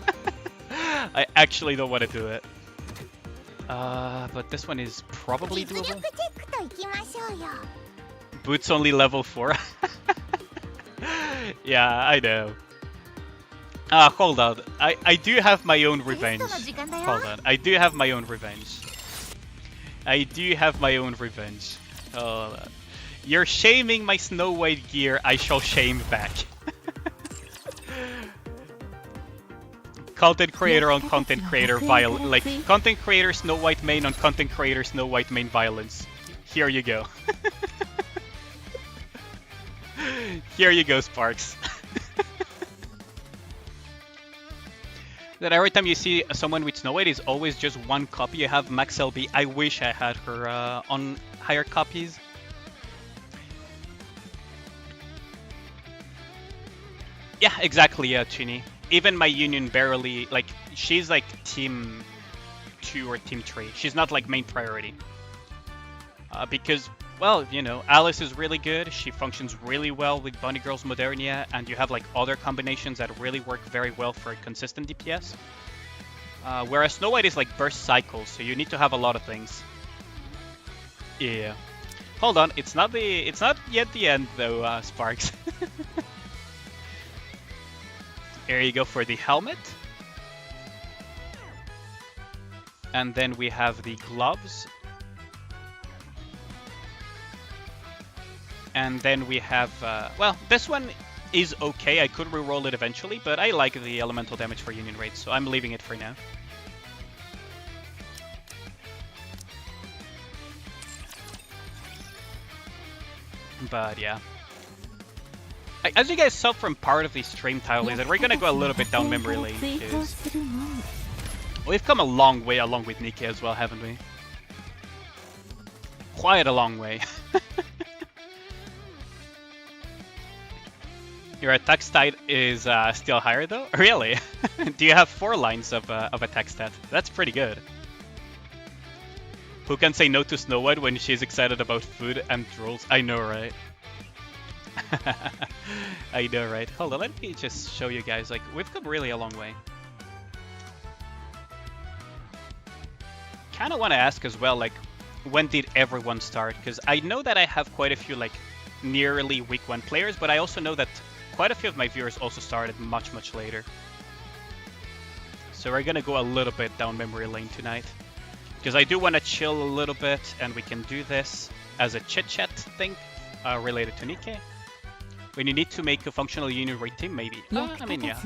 I actually don't want to do it. But this one is probably doable. Boots only level 4. Yeah, I know. Hold on. I do have my own revenge. Hold on. I do have my own revenge. I do have my own revenge. Hold on. You're shaming my Snow White gear. I shall shame back. Content creator on content creator violence. Like, content creator Snow White main on content creator Snow White main violence. Here you go. Here you go, Sparks. That every time you see someone with Snow White is always just one copy. You have Max LB. I wish I had her on higher copies. Yeah, exactly, Chini. Even my Union barely, like, she's like team 2 or team 3. She's not like main priority. Because, well, you know, Alice is really good. She functions really well with Bunny Girl's Modernia, and you have like other combinations that really work very well for a consistent DPS. Whereas Snow White is like burst cycles, so you need to have a lot of things. Yeah. Hold on, it's not yet the end though, Sparks. Here you go for the helmet. And then we have the gloves. And then we have, well, this one is okay. I could reroll it eventually, but I like the elemental damage for Union Raid, so I'm leaving it for now. But yeah. As you guys saw from part of the stream title is that we're gonna go a little bit down memory lane, because we've come a long way along with Nikke as well, haven't we? Quite a long way. Your attack stat is still higher though? Really? Do you have 4 lines of attack stat? That's pretty good. Who can say no to Snow White when she's excited about food and trolls? I know, right? I know, right? Hold on, let me just show you guys. Like, we've come really a long way. Kind of want to ask as well, like, when did everyone start? Because I know that I have quite a few, like, nearly week 1 players, but I also know that quite a few of my viewers also started much, much later. So we're gonna go a little bit down memory lane tonight. Because I do want to chill a little bit, and we can do this as a chit-chat thing related to Nikke. When you need to make a functional Union Raid team, maybe. I mean, yeah.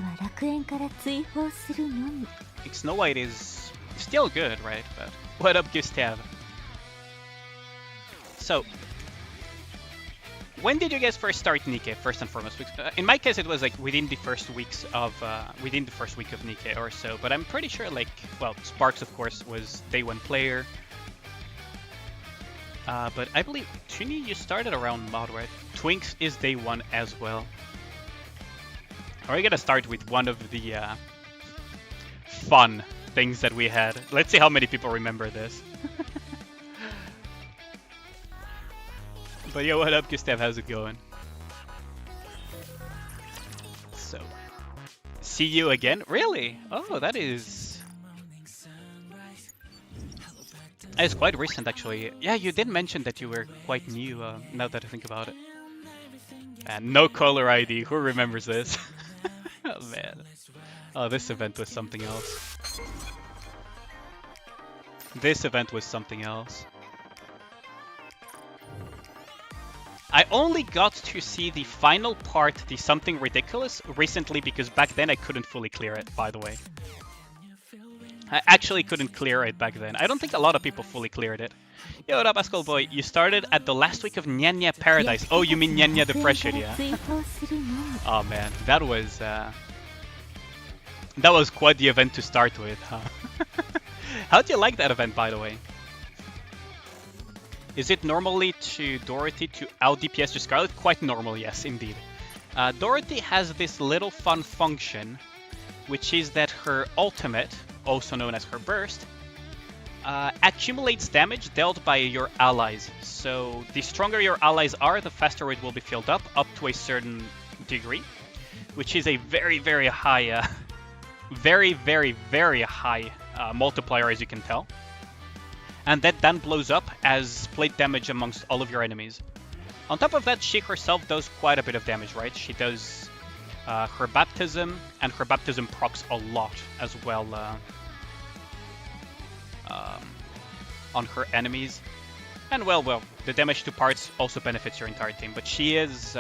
Like, Snow White is still good, right? But what up, Gustav? So, when did you guys first start Nikke? First and foremost, in my case, it was like within the first week of Nikke or so. But I'm pretty sure, like, well, Sparks, of course, was day 1 player. But I believe, Tuni, you started around mod, right? Twinks is day 1 as well. Are we gonna start with one of the fun things that we had. Let's see how many people remember this. But yo, what up, Gustav? How's it going? So, see you again? Really? Oh, that is... It's quite recent, actually. Yeah, you did mention that you were quite new, now that I think about it. And no caller ID. Who remembers this? Oh, man. Oh, this event was something else. This event was something else. I only got to see the final part, the Something Ridiculous, recently because back then I couldn't fully clear it, by the way. I actually couldn't clear it back then. I don't think a lot of people fully cleared it. Yo, what up, Ascol Boy? You started at the last week of Nyanya Paradise. Oh, you mean Nyanya Depression, yeah? Oh man, that was quite the event to start with, huh? How do you like that event, by the way? Is it normally to Dorothy to out DPS to Scarlet? Quite normal, yes, indeed. Dorothy has this little fun function, which is that her ultimate, also known as her burst, accumulates damage dealt by your allies. So the stronger your allies are, the faster it will be filled up to a certain degree, which is a very, very high, very, very, very high multiplier, as you can tell. And that then blows up as split damage amongst all of your enemies. On top of that, she herself does quite a bit of damage, right? She does her baptism, and her baptism procs a lot as well on her enemies. And well, the damage to parts also benefits your entire team. But she is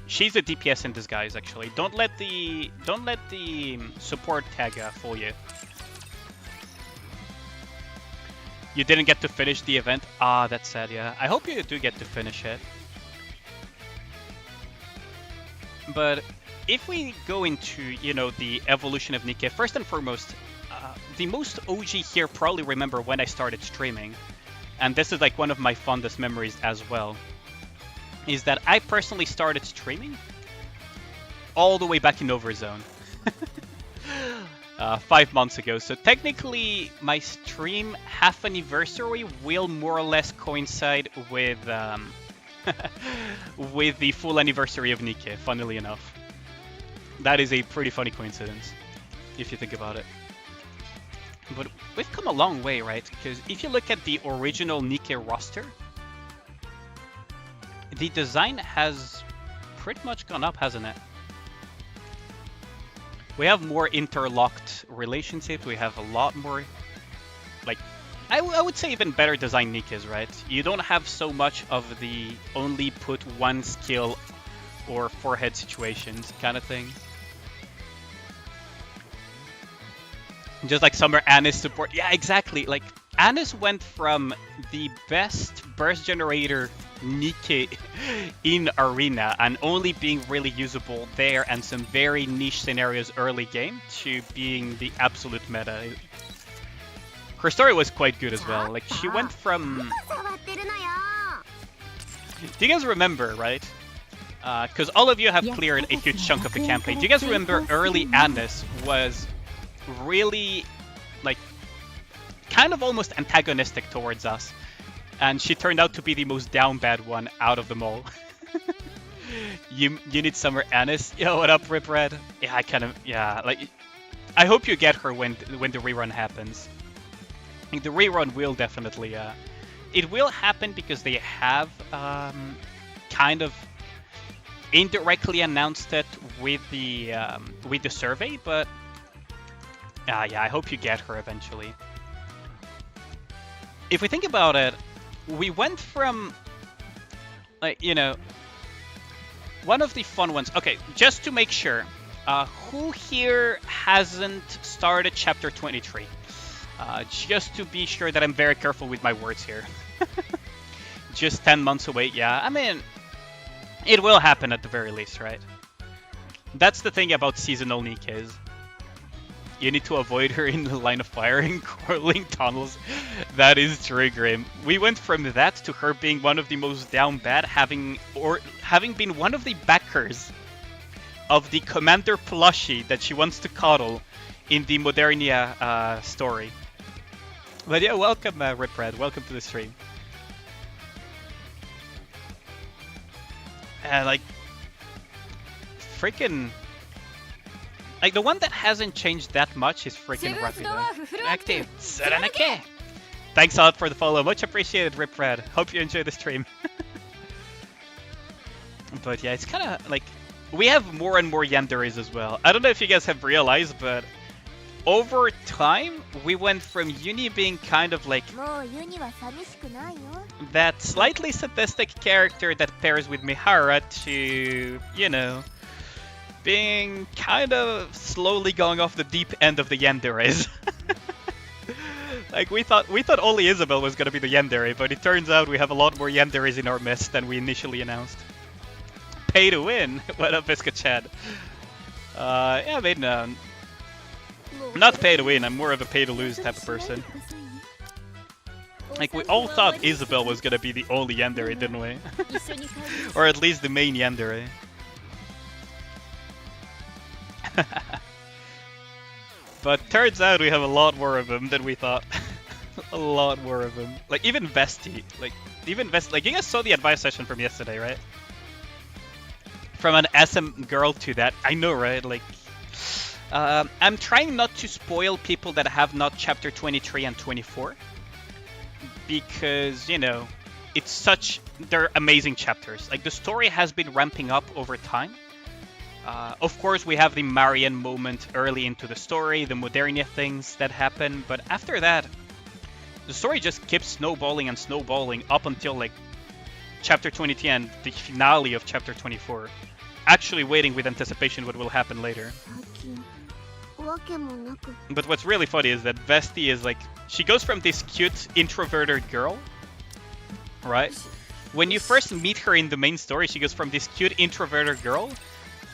she's a DPS in disguise, actually. Don't let the support tag fool you. You didn't get to finish the event? Ah, that's sad, yeah. I hope you do get to finish it. But if we go into, you know, the evolution of Nikke, first and foremost, the most OG here probably remember when I started streaming, and this is like one of my fondest memories as well, is that I personally started streaming all the way back in Overzone. 5 months ago. So technically my stream half anniversary will more or less coincide with with the full anniversary of Nikke, funnily enough. That is a pretty funny coincidence, if you think about it. But we've come a long way, right? Because if you look at the original Nikke roster, the design has pretty much gone up, hasn't it? We have more interlocked relationships. We have a lot more, like, I would say even better design Nikkes, right? You don't have so much of the only put one skill or forehead situations kind of thing. Just like Summer Annis support. Yeah, exactly. Like, Annis went from the best burst generator Nikke in Arena and only being really usable there and some very niche scenarios early game to being the absolute meta. Her story was quite good as well. Like, she went from... Do you guys remember, right? Because all of you have cleared a huge chunk of the campaign. Do you guys remember early Annis was really, like, kind of almost antagonistic towards us? And she turned out to be the most down bad one out of them all. You need Summer Annis. Yo, what up, Rip Red? Yeah, I kind of, yeah, like, I hope you get her when the rerun happens. I think the rerun will definitely, it will happen because they have kind of indirectly announced it with the survey, but yeah, I hope you get her eventually. If we think about it, we went from, like, you know, one of the fun ones. Okay, just to make sure, who here hasn't started chapter 23? Just to be sure that I'm very careful with my words here. Just 10 months away, yeah. I mean, it will happen at the very least, right? That's the thing about seasonal Nikkes. You need to avoid her in the line of fire in crawling tunnels. That is true, Grim. We went from that to her being one of the most down bad, having been one of the backers of the Commander plushie that she wants to coddle in the Modernia story. But yeah, welcome, Ripred. Welcome to the stream. Like, freaking... Like, the one that hasn't changed that much is freaking Rapida. Active. Nikke. Thanks a lot for the follow. Much appreciated, Ripred. Hope you enjoy the stream. But yeah, it's kind of like... We have more and more yanderes as well. I don't know if you guys have realized, but over time, we went from Uni being kind of like that slightly sadistic character that pairs with Mihara to, you know, being kind of slowly going off the deep end of the yanderes. Like we thought only Isabel was gonna be the yandere, but it turns out we have a lot more yanderes in our midst than we initially announced. Pay to win. What up, Biscuit Chad? Yeah, I mean, not pay to win. I'm more of a pay to lose type of person. Like we all thought Isabel was gonna be the only yandere, didn't we? Or at least the main yandere. But turns out we have a lot more of them than we thought. A lot more of them. Like even Vesti. Like you guys saw the advice session from yesterday, right? From an SM girl to that. I know, right? Like I'm trying not to spoil people that have not chapter 23 and 24. Because, you know, they're amazing chapters. Like the story has been ramping up over time. Of course, we have the Marian moment early into the story, the Modernia things that happen, but after that, the story just keeps snowballing and snowballing up until like chapter 23 and the finale of chapter 24. Actually waiting with anticipation what will happen later. But what's really funny is that Vesti is like, she goes from this cute introverted girl, right? When you first meet her in the main story, she goes from this cute introverted girl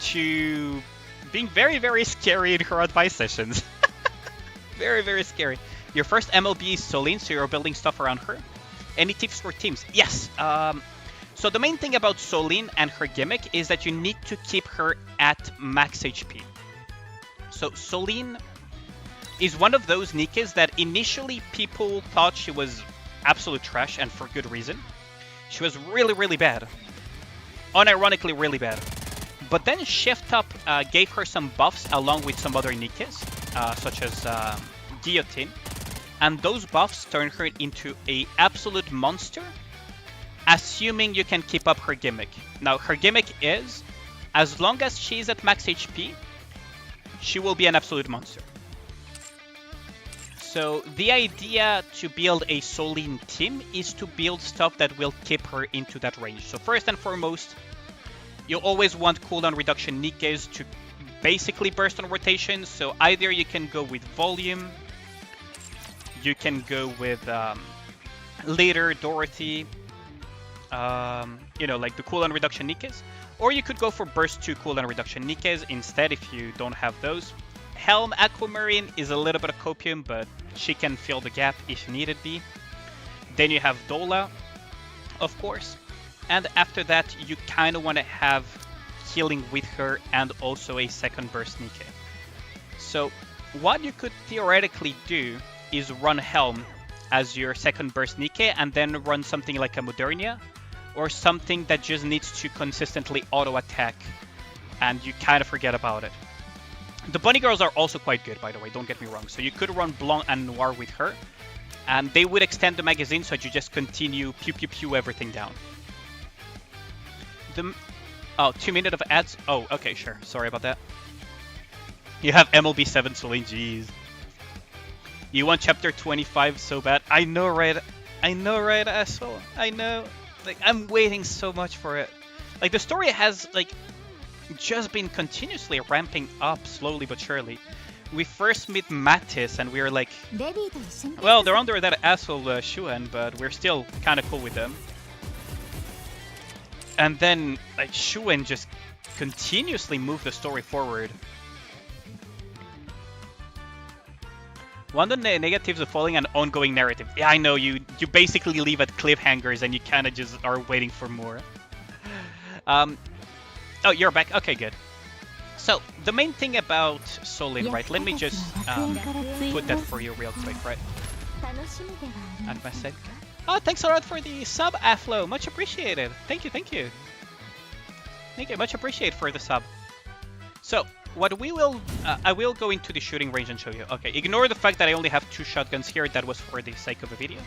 to being very, very scary in her advice sessions. Very, very scary. Your first MLB is Soline, so you're building stuff around her. Any tips for teams? Yes. So the main thing about Soline and her gimmick is that you need to keep her at max HP. So Soline is one of those Nikkes that initially people thought she was absolute trash, and for good reason. She was really, really bad. Unironically really bad. But then Shift Up gave her some buffs along with some other Nikkes, such as Guillotine. And those buffs turn her into an absolute monster, assuming you can keep up her gimmick. Now, her gimmick is, as long as she's at max HP, she will be an absolute monster. So the idea to build a Soline team is to build stuff that will keep her into that range. So first and foremost, you always want cooldown reduction Nikkes to basically burst on rotation. So either you can go with volume, you can go with Leader, Dorothy, you know, like the cooldown reduction Nikkes, or you could go for burst 2 cooldown reduction Nikkes instead if you don't have those. Helm Aquamarine is a little bit of copium, but she can fill the gap if needed be. Then you have Dola, of course. And after that, you kind of want to have healing with her and also a second burst Nikke. So what you could theoretically do is run Helm as your second burst Nikke and then run something like a Modernia or something that just needs to consistently auto-attack and you kind of forget about it. The Bunny Girls are also quite good, by the way, don't get me wrong. So you could run Blanc and Noir with her and they would extend the magazine so you just continue pew pew pew everything down. Oh, 2 minutes of ads? Oh, okay, sure. Sorry about that. You have MLB 7 Soline, jeez. You want chapter 25 so bad. I know, right? I know, right, asshole? I know. Like, I'm waiting so much for it. Like, the story has, like, just been continuously ramping up slowly but surely. We first meet Mattis and we were like, well, they're under that asshole Shuen, but we're still kind of cool with them. And then, like, Shuen just continuously moved the story forward. One of the negatives of following an ongoing narrative. Yeah, I know, you basically leave at cliffhangers and you kind of just are waiting for more. Oh, you're back? Okay, good. So the main thing about Solin, right? Let me just put that for you real quick, right? Oh, thanks a lot for the sub, Aflo. Much appreciated. Thank you, thank you. Thank you, much appreciated for the sub. So what we will, I will go into the shooting range and show you. Okay, ignore the fact that I only have 2 shotguns here. That was for the sake of a video.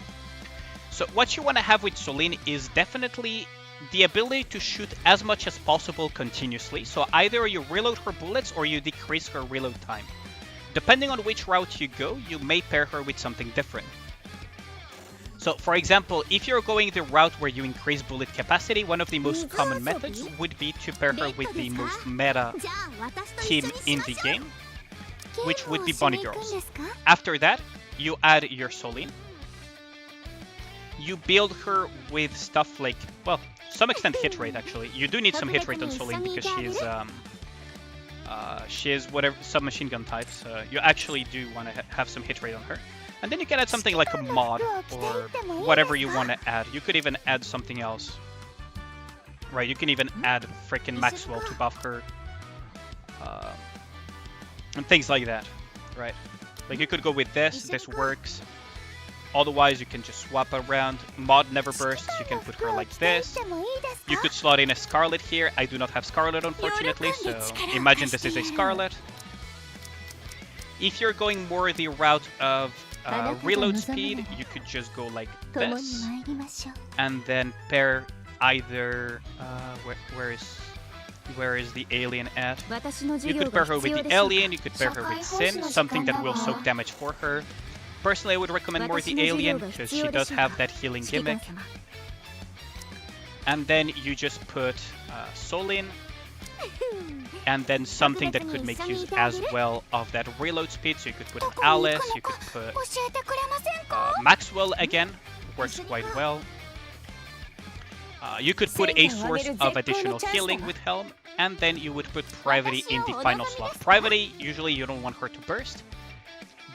So what you want to have with Solin is definitely the ability to shoot as much as possible continuously. So either you reload her bullets or you decrease her reload time. Depending on which route you go, you may pair her with something different. So for example, if you're going the route where you increase bullet capacity, one of the most common methods would be to pair her with the most meta team in the game, which would be Bunny Girls. After that, you add your Solin. You build her with stuff like, well, some extent hit rate actually. You do need some hit rate on Solin because she is whatever submachine gun type, so you actually do want to have some hit rate on her. And then you can add something like a mod or whatever you want to add. You could even add something else. Right, you can even add frickin' Maxwell to buff her. And things like that, right? Like you could go with this works. Otherwise, you can just swap around. Mod never bursts, you can put her like this. You could slot in a Scarlet here. I do not have Scarlet, unfortunately, so imagine this is a Scarlet. If you're going more the route of reload speed, you could just go like this. And then pair either... where is the alien at? You could pair her with the alien, you could pair her with Sin, something that will soak damage for her. Personally, I would recommend more the alien, because she does have that healing gimmick. And then you just put Solin, and then something that could make use as well of that reload speed. So you could put Alice, you could put Maxwell again, works quite well. You could put a source of additional healing with Helm, and then you would put Privity in the final slot. Privity, usually you don't want her to burst.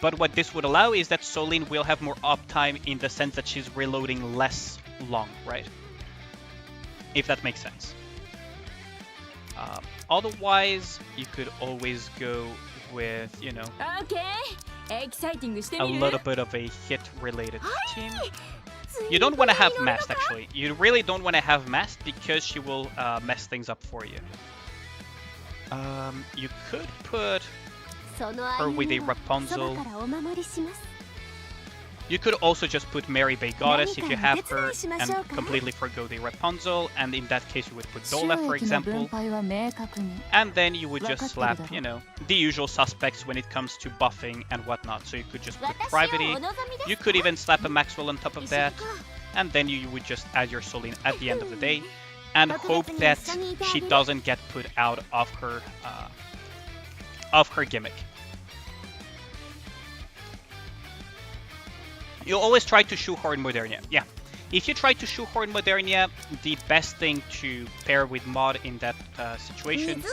But what this would allow is that Solin will have more uptime in the sense that she's reloading less long, right? If that makes sense. Otherwise, you could always go with, you know, a little bit of a hit-related team. You don't want to have Mast, actually. You really don't want to have Mast because she will mess things up for you. You could put her with a Rapunzel. You could also just put Mary Bay Goddess if you have her and completely forgo the Rapunzel, and in that case you would put Dola, for example. And then you would just slap, you know, the usual suspects when it comes to buffing and whatnot. So you could just put Privity, you could even slap a Maxwell on top of that, and then you would just add your Solin at the end of the day, and hope that she doesn't get put out of her gimmick. You always try to shoehorn Modernia. Yeah, if you try to shoehorn Modernia, the best thing to pair with Mod in that situation,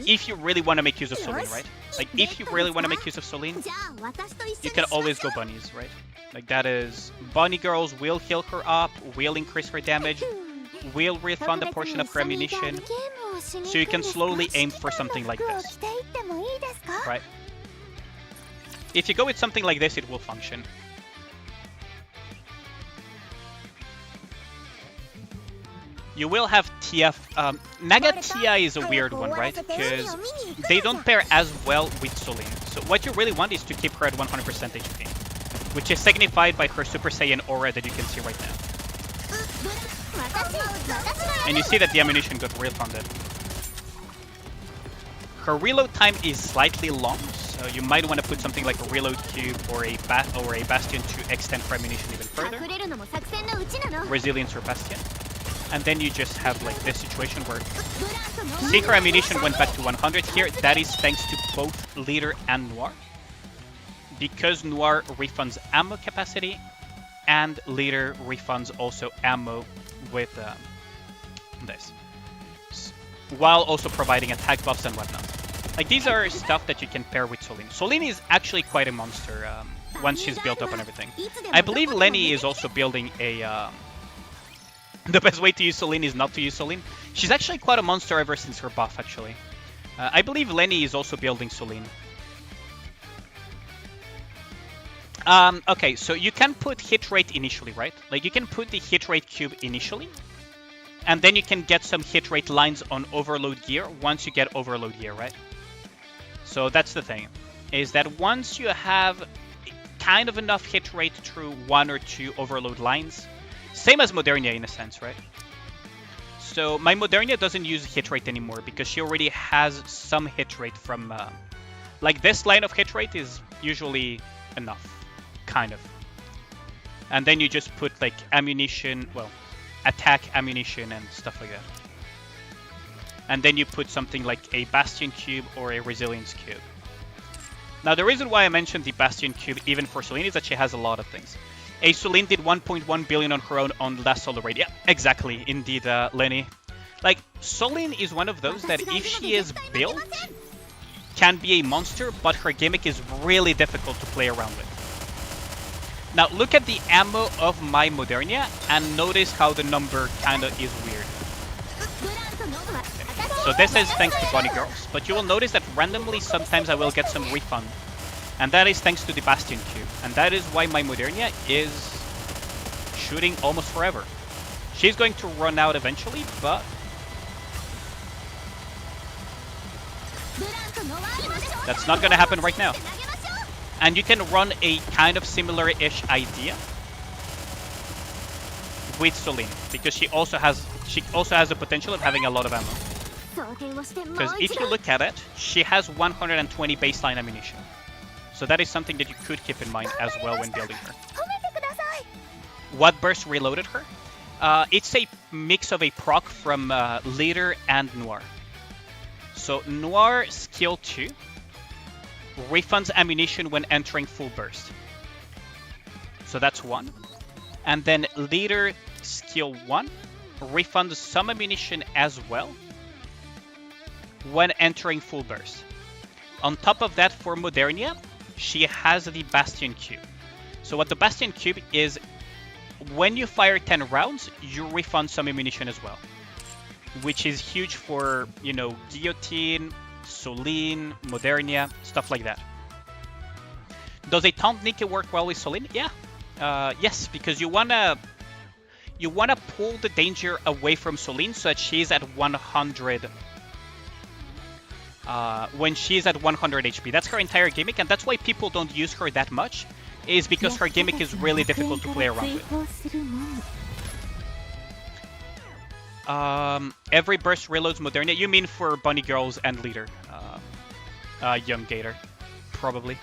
if you really want to make use of Solin, right? Like, if you really want to make use of Solin, you can always go Bunnies, right? Like, that is... Bunny Girls will heal her up, will increase her damage, will refund a portion of her ammunition, so you can slowly aim for something like this, right? If you go with something like this, it will function. You will have TF. Naga Tia is a weird one, right? Because they don't pair as well with Solin. So what you really want is to keep her at 100% HP, which is signified by her Super Saiyan aura that you can see right now. And you see that the ammunition got refunded. Her reload time is slightly long, so you might want to put something like a reload cube or a bastion to extend her ammunition even further. Resilience or bastion. And then you just have like this situation where Seeker ammunition went back to 100 here. That is thanks to both Leader and Noir. Because Noir refunds ammo capacity and Leader refunds also ammo with this. While also providing attack buffs and whatnot. Like, these are stuff that you can pair with Solin. Solin is actually quite a monster once she's built up and everything. I believe Lenny is also building a... the best way to use Solin is not to use Solin. She's actually quite a monster ever since her buff, actually. I believe Lenny is also building Soline. Okay, so you can put hit rate initially, right? Like you can put the hit rate cube initially, and then you can get some hit rate lines on overload gear once you get overload gear, right? So that's the thing, is that once you have kind of enough hit rate through 1 or 2 overload lines, same as Modernia in a sense, right? So my Modernia doesn't use hit rate anymore because she already has some hit rate from... like this line of hit rate is usually enough, kind of. And then you just put like ammunition, well, attack ammunition and stuff like that. And then you put something like a Bastion Cube or a Resilience Cube. Now the reason why I mentioned the Bastion Cube even for Soline is that she has a lot of things. A Soline did 1.1 billion on her own on last solo raid. Yeah, exactly, indeed, Lenny. Like, Soline is one of those that if she is built, can be a monster, but her gimmick is really difficult to play around with. Now look at the ammo of my Modernia and notice how the number kinda is weird. So this is thanks to Bunny Girls, but you will notice that randomly sometimes I will get some refund. And that is thanks to the Bastion Cube. And that is why my Modernia is shooting almost forever. She's going to run out eventually, but... that's not going to happen right now. And you can run a kind of similar-ish idea with Soline, because she also has the potential of having a lot of ammo. Because if you look at it, she has 120 baseline ammunition. So that is something that you could keep in mind as well when building her. What burst reloaded her? It's a mix of a proc from Leader and Noir. So Noir skill 2 refunds ammunition when entering full burst. So that's one. And then Leader skill 1 refunds some ammunition as well when entering full burst. On top of that, for Modernia, she has the Bastion Cube. So what the Bastion Cube is, when you fire 10 rounds, you refund some ammunition as well. Which is huge for, you know, Guillotine, Soline, Modernia, stuff like that. Does a taunt Nikke work well with Soline? Yeah. Yes, because you wanna pull the danger away from Soline so that she's at 100 when she's at 100 HP. That's her entire gimmick, and that's why people don't use her that much, is because her gimmick is really difficult to play around with. Every burst reloads Modernia. You mean for Bunny Girls and Leader. Young Gator, probably.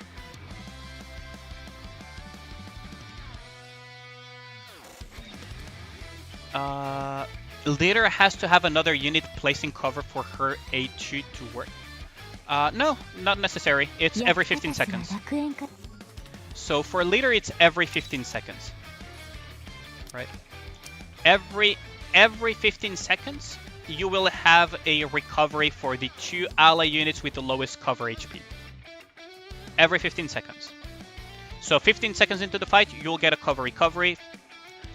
Leader has to have another unit placing cover for her A2 to work. No, not necessary. It's every 15 seconds. So for Leader, it's every 15 seconds. Right? Every 15 seconds, you will have a recovery for the 2 ally units with the lowest cover HP. Every 15 seconds. So 15 seconds into the fight, you'll get a cover recovery.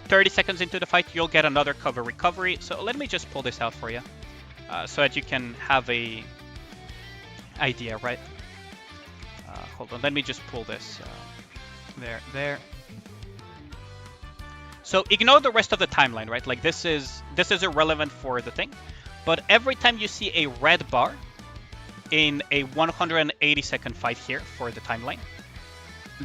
30 seconds into the fight, you'll get another cover recovery. So let me just pull this out for you, so that you can have a idea, right? Hold on, let me just pull this. There. So ignore the rest of the timeline, right? Like this is irrelevant for the thing. But every time you see a red bar in a 180 second fight here for the timeline,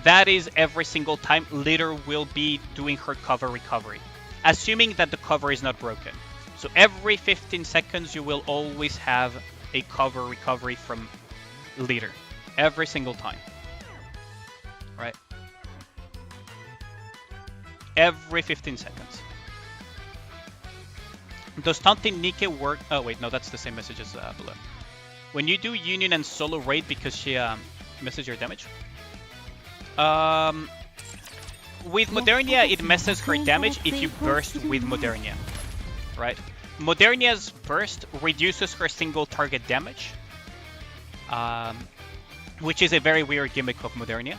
that is every single time Leader will be doing her cover recovery, assuming that the cover is not broken. So every 15 seconds you will always have a cover recovery from Leader. Every single time. Right? Every 15 seconds. Does taunting Nikke work? Oh wait, no, that's the same message as below. When you do Union and solo raid because she misses your damage. With Modernia, it messes her damage if you burst with Modernia, right? Modernia's burst reduces her single target damage, which is a very weird gimmick of Modernia.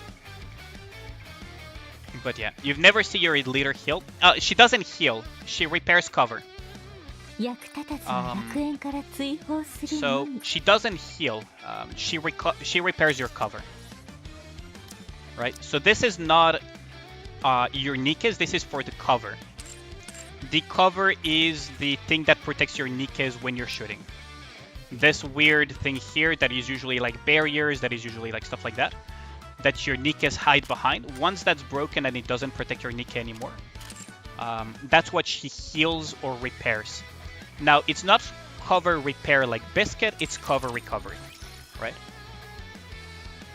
But yeah, you've never seen your Leader heal. She doesn't heal, she repairs cover. So she doesn't heal. She repairs your cover. Right? So this is not your Nikkes, this is for the cover. The cover is the thing that protects your Nikkes when you're shooting. This weird thing here that is usually like barriers, that is usually like stuff like that, that your Nikkes hide behind. Once that's broken and it doesn't protect your Nikke anymore, that's what she heals or repairs. Now, it's not cover repair like Biscuit, it's cover recovery, right?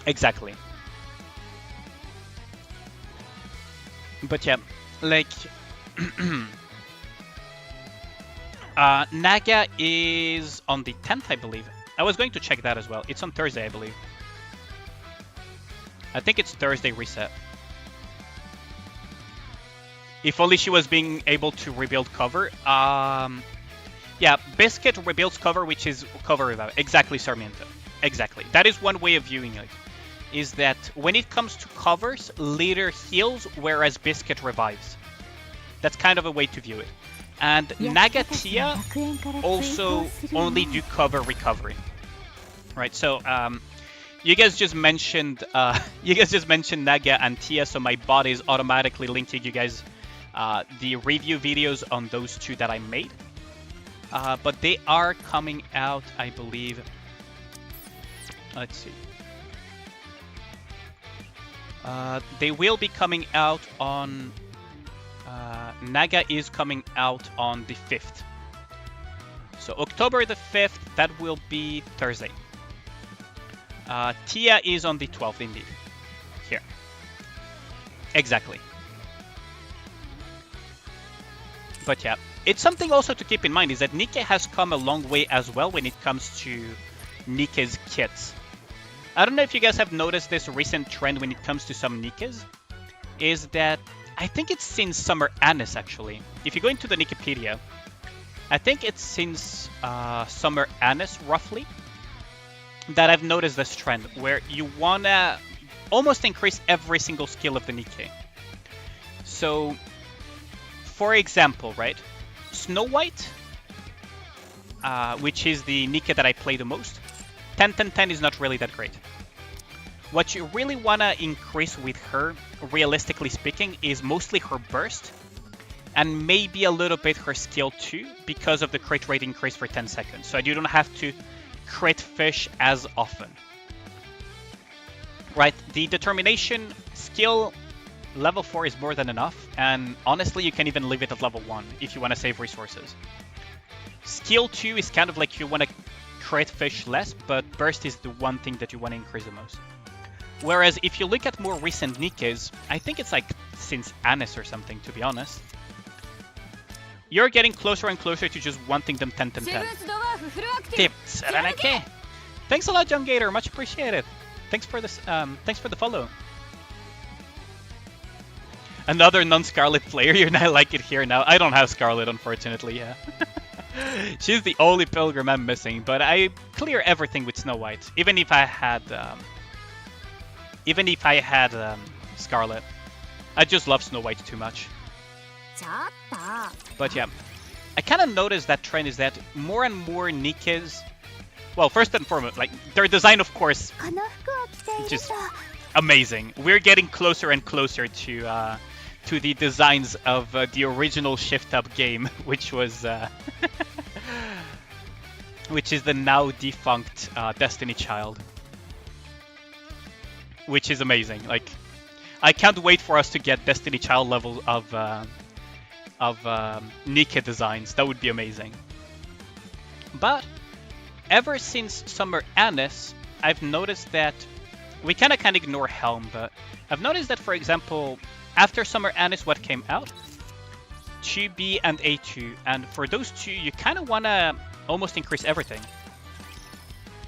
Exactly. But yeah, like... Naga is on the 10th, I believe. I was going to check that as well. It's on Thursday, I believe. I think it's Thursday reset. If only she was being able to rebuild cover. Yeah, Biscuit rebuilds cover, which is cover revive. Exactly, Sarmiento. Exactly. That is one way of viewing it. Is that when it comes to covers, Leader heals, whereas Biscuit revives. That's kind of a way to view it. And Nagatia also only do cover recovery, right? So you guys just mentioned Naga and Tia, so my bot is automatically linking you guys the review videos on those two that I made. But they are coming out, I believe. Let's see. They will be coming out on. Naga is coming out on the 5th. So October the 5th, that will be Thursday. Tia is on the 12th indeed. Here. Exactly. But yeah, it's something also to keep in mind is that Nikke has come a long way as well when it comes to Nikke's kits. I don't know if you guys have noticed this recent trend when it comes to some Nikkes, is that I think it's since Summer Anise, actually. If you go into the Nikkepedia, I think it's since Summer Anise, roughly, that I've noticed this trend, where you want to almost increase every single skill of the Nikke. So, for example, right, Snow White, which is the Nikke that I play the most, 10-10-10 is not really that great. What you really want to increase with her, realistically speaking, is mostly her burst, and maybe a little bit her skill too, because of the crit rate increase for 10 seconds. So you don't have to crit fish as often. Right, the determination skill level 4 is more than enough, and honestly you can even leave it at level 1 if you want to save resources. Skill 2 is kind of like you want to crit fish less, but burst is the one thing that you want to increase the most. Whereas if you look at more recent Nikkes, I think it's like since Anise or something, to be honest. You're getting closer and closer to just wanting them 10-10-10. Tips, Ranake. Thanks a lot, John Gator. Much appreciated. Thanks for this. Thanks for the follow. Another non-Scarlet player. You're not like it here now. I don't have Scarlet, unfortunately. Yeah. She's the only pilgrim I'm missing, but I clear everything with Snow White. Even if I had Scarlet. I just love Snow White too much. But yeah, I kind of noticed that trend is that more and more Nikkes, well, first and foremost, like their design, of course, just amazing. We're getting closer and closer to the designs of the original Shift Up game, which was which is the now defunct Destiny Child. Which is amazing. Like, I can't wait for us to get Destiny Child level of Nikke designs. That would be amazing. But ever since Summer Anise, I've noticed that we kind of can't ignore Helm, but I've noticed that, for example, after Summer Anise, what came out? 2B and A2, and for those two, you kind of want to almost increase everything.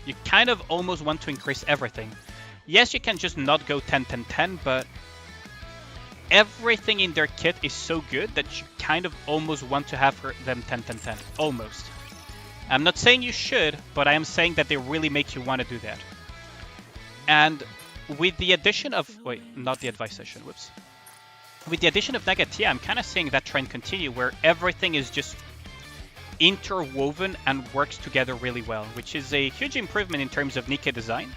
You kind of almost want to increase everything. Yes, you can just not go 10-10-10, but everything in their kit is so good that you kind of almost want to have them 10-10-10. Almost. I'm not saying you should, but I am saying that they really make you want to do that. And with the addition of... Wait, not the advice session, whoops. With the addition of Nagatia, I'm kind of seeing that trend continue, where everything is just interwoven and works together really well, which is a huge improvement in terms of Nikke design.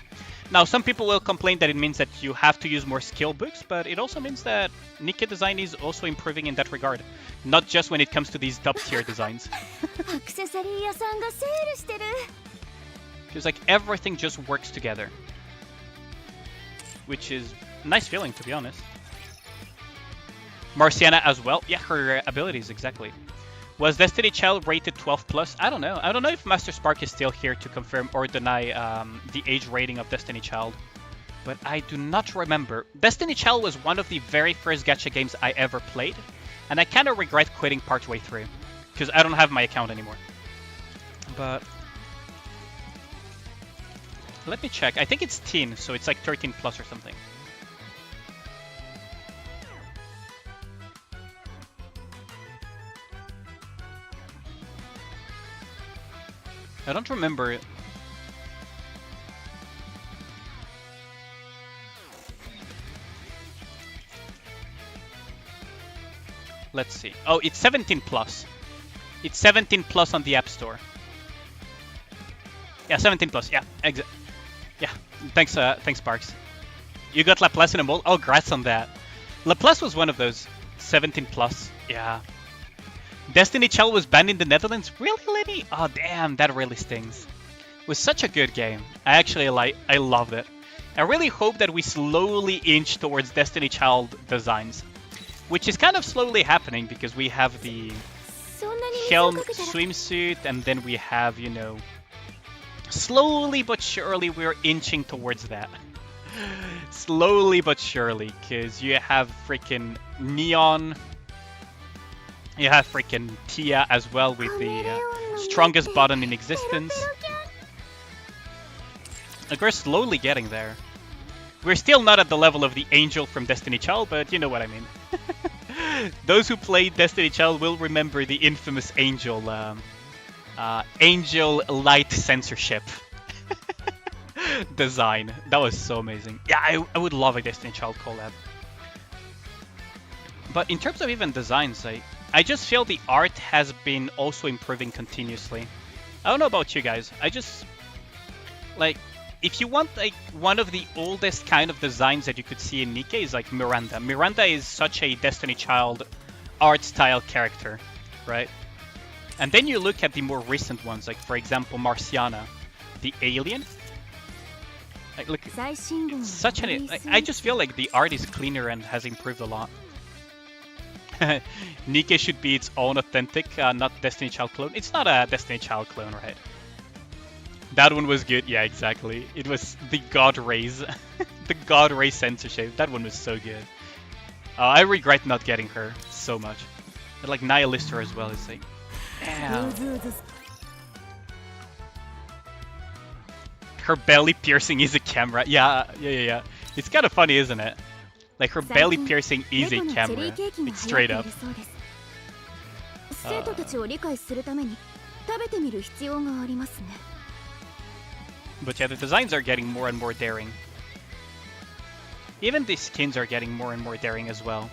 Now, some people will complain that it means that you have to use more skill books, but it also means that Nikke design is also improving in that regard. Not just when it comes to these top-tier designs. Feels like everything just works together. Which is a nice feeling, to be honest. Marciana as well. Yeah, her abilities, exactly. Was Destiny Child rated 12+? I don't know. I don't know if Master Spark is still here to confirm or deny the age rating of Destiny Child. But I do not remember. Destiny Child was one of the very first gacha games I ever played. And I kind of regret quitting partway through. Because I don't have my account anymore. But... let me check. I think it's teen, so it's like 13+ or something. I don't remember it. Let's see. Oh, it's 17+. It's 17+ on the App Store. Yeah, 17+. Yeah, yeah. Thanks, thanks, Sparks. You got Laplace in a mold? Oh, grats on that. Laplace was one of those 17+. Yeah. Destiny Child was banned in the Netherlands? Really, Lenny? Oh, damn, that really stings. It was such a good game. I loved it. I really hope that we slowly inch towards Destiny Child designs. Which is kind of slowly happening because we have the Helm swimsuit and then we have, you know... slowly but surely we're inching towards that. Slowly but surely, because you have freaking Neon... you have freaking Tia as well with the strongest button in existence. Like, we're slowly getting there. We're still not at the level of the Angel from Destiny Child, but you know what I mean. Those who played Destiny Child will remember the infamous Angel, Angel Light censorship design. That was so amazing. Yeah, I would love a Destiny Child collab. But in terms of even designs, I just feel the art has been also improving continuously. I don't know about you guys. I just... like, if you want like one of the oldest kind of designs that you could see in Nikke is like Miranda. Miranda is such a Destiny Child art style character, right? And then you look at the more recent ones, like for example Marciana, the alien. Like, look, it's such an... like, I just feel like the art is cleaner and has improved a lot. Nikke should be its own authentic, not Destiny Child clone. It's not a Destiny Child clone, right? That one was good. Yeah, exactly. It was the God Rays. The God Ray censorship. That one was so good. I regret not getting her so much. But like Nihilister as well is like... damn. Her belly piercing is a camera. Yeah. It's kind of funny, isn't it? Like, her belly piercing is a camera. It's straight up. But yeah, the designs are getting more and more daring. Even the skins are getting more and more daring as well.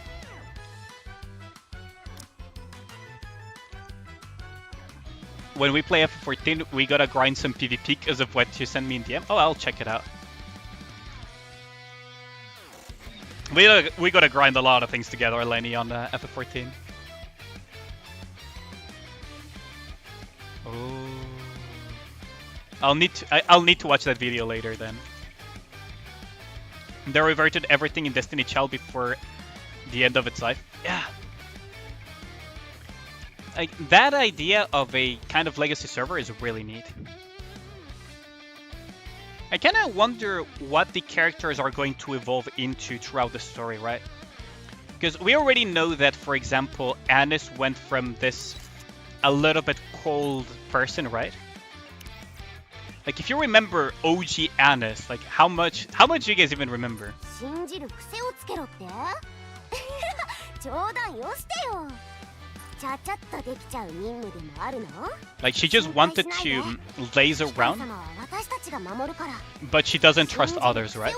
When we play FF14, we gotta grind some PvP because of what you sent me in DM. Oh, I'll check it out. We gotta grind a lot of things together, Lenny, on FF14. Oh. I'll need to watch that video later then. They reverted everything in Destiny Child before the end of its life. Yeah. Like, that idea of a kind of legacy server is really neat. I kind of wonder what the characters are going to evolve into throughout the story, right? Because we already know that, for example, Annis went from this a little bit cold person, right? Like, if you remember OG Annis, like, how much do you guys even remember? Like, she just wanted to laze around, but she doesn't trust others, right?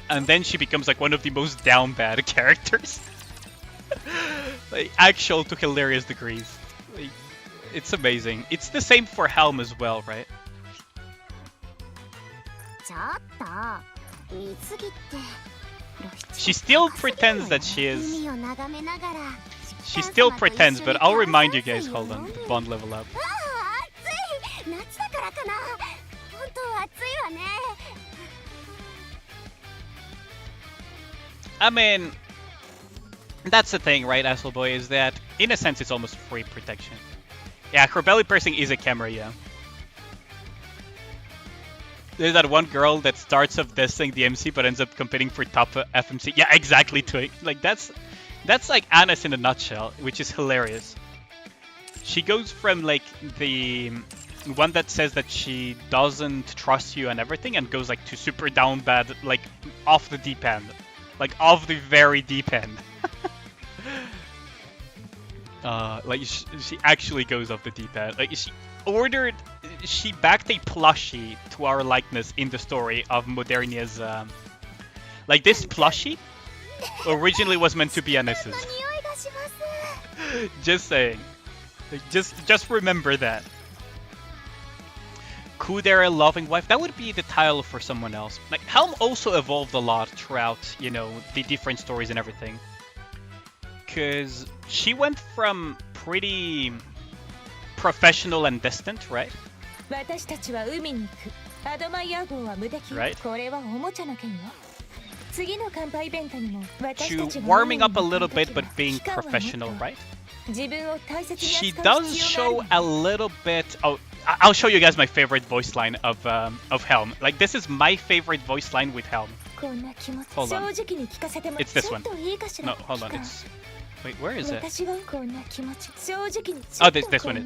And then she becomes like one of the most down bad characters. Like, actual to hilarious degrees. It's amazing. It's the same for Helm as well, right? ちょっと見すぎて She still pretends that she is. 海を眺めながら She still pretends, but I'll remind you guys. Hold on, bond level up. ああ暑い夏だからかな本当暑いわね I mean, that's the thing, right, Asshole Boy, is that in a sense it's almost free protection. Yeah, her belly piercing is a camera, yeah. There's that one girl that starts off dissing the MC but ends up competing for top FMC. Yeah, exactly, Twig. Like that's like Anis in a nutshell, which is hilarious. She goes from like the one that says that she doesn't trust you and everything, and goes like to super down bad, like off the deep end, like off the very deep end. Like she actually goes off the deep end. Like she backed a plushie to our likeness in the story of Modernia's. Like this plushie originally was meant to be Anis's. Just saying. Like, just remember that. Kudera loving wife. That would be the title for someone else. Like Helm also evolved a lot throughout, you know, the different stories and everything. Cause she went from pretty professional and distant, right? Right. To warming up a little bit but being professional, right? She does show a little bit. Oh, I'll show you guys my favorite voice line of Helm. Like this is my favorite voice line with Helm. Hold on. It's this one. No, hold on. It's wait, where is it? Oh, this one is.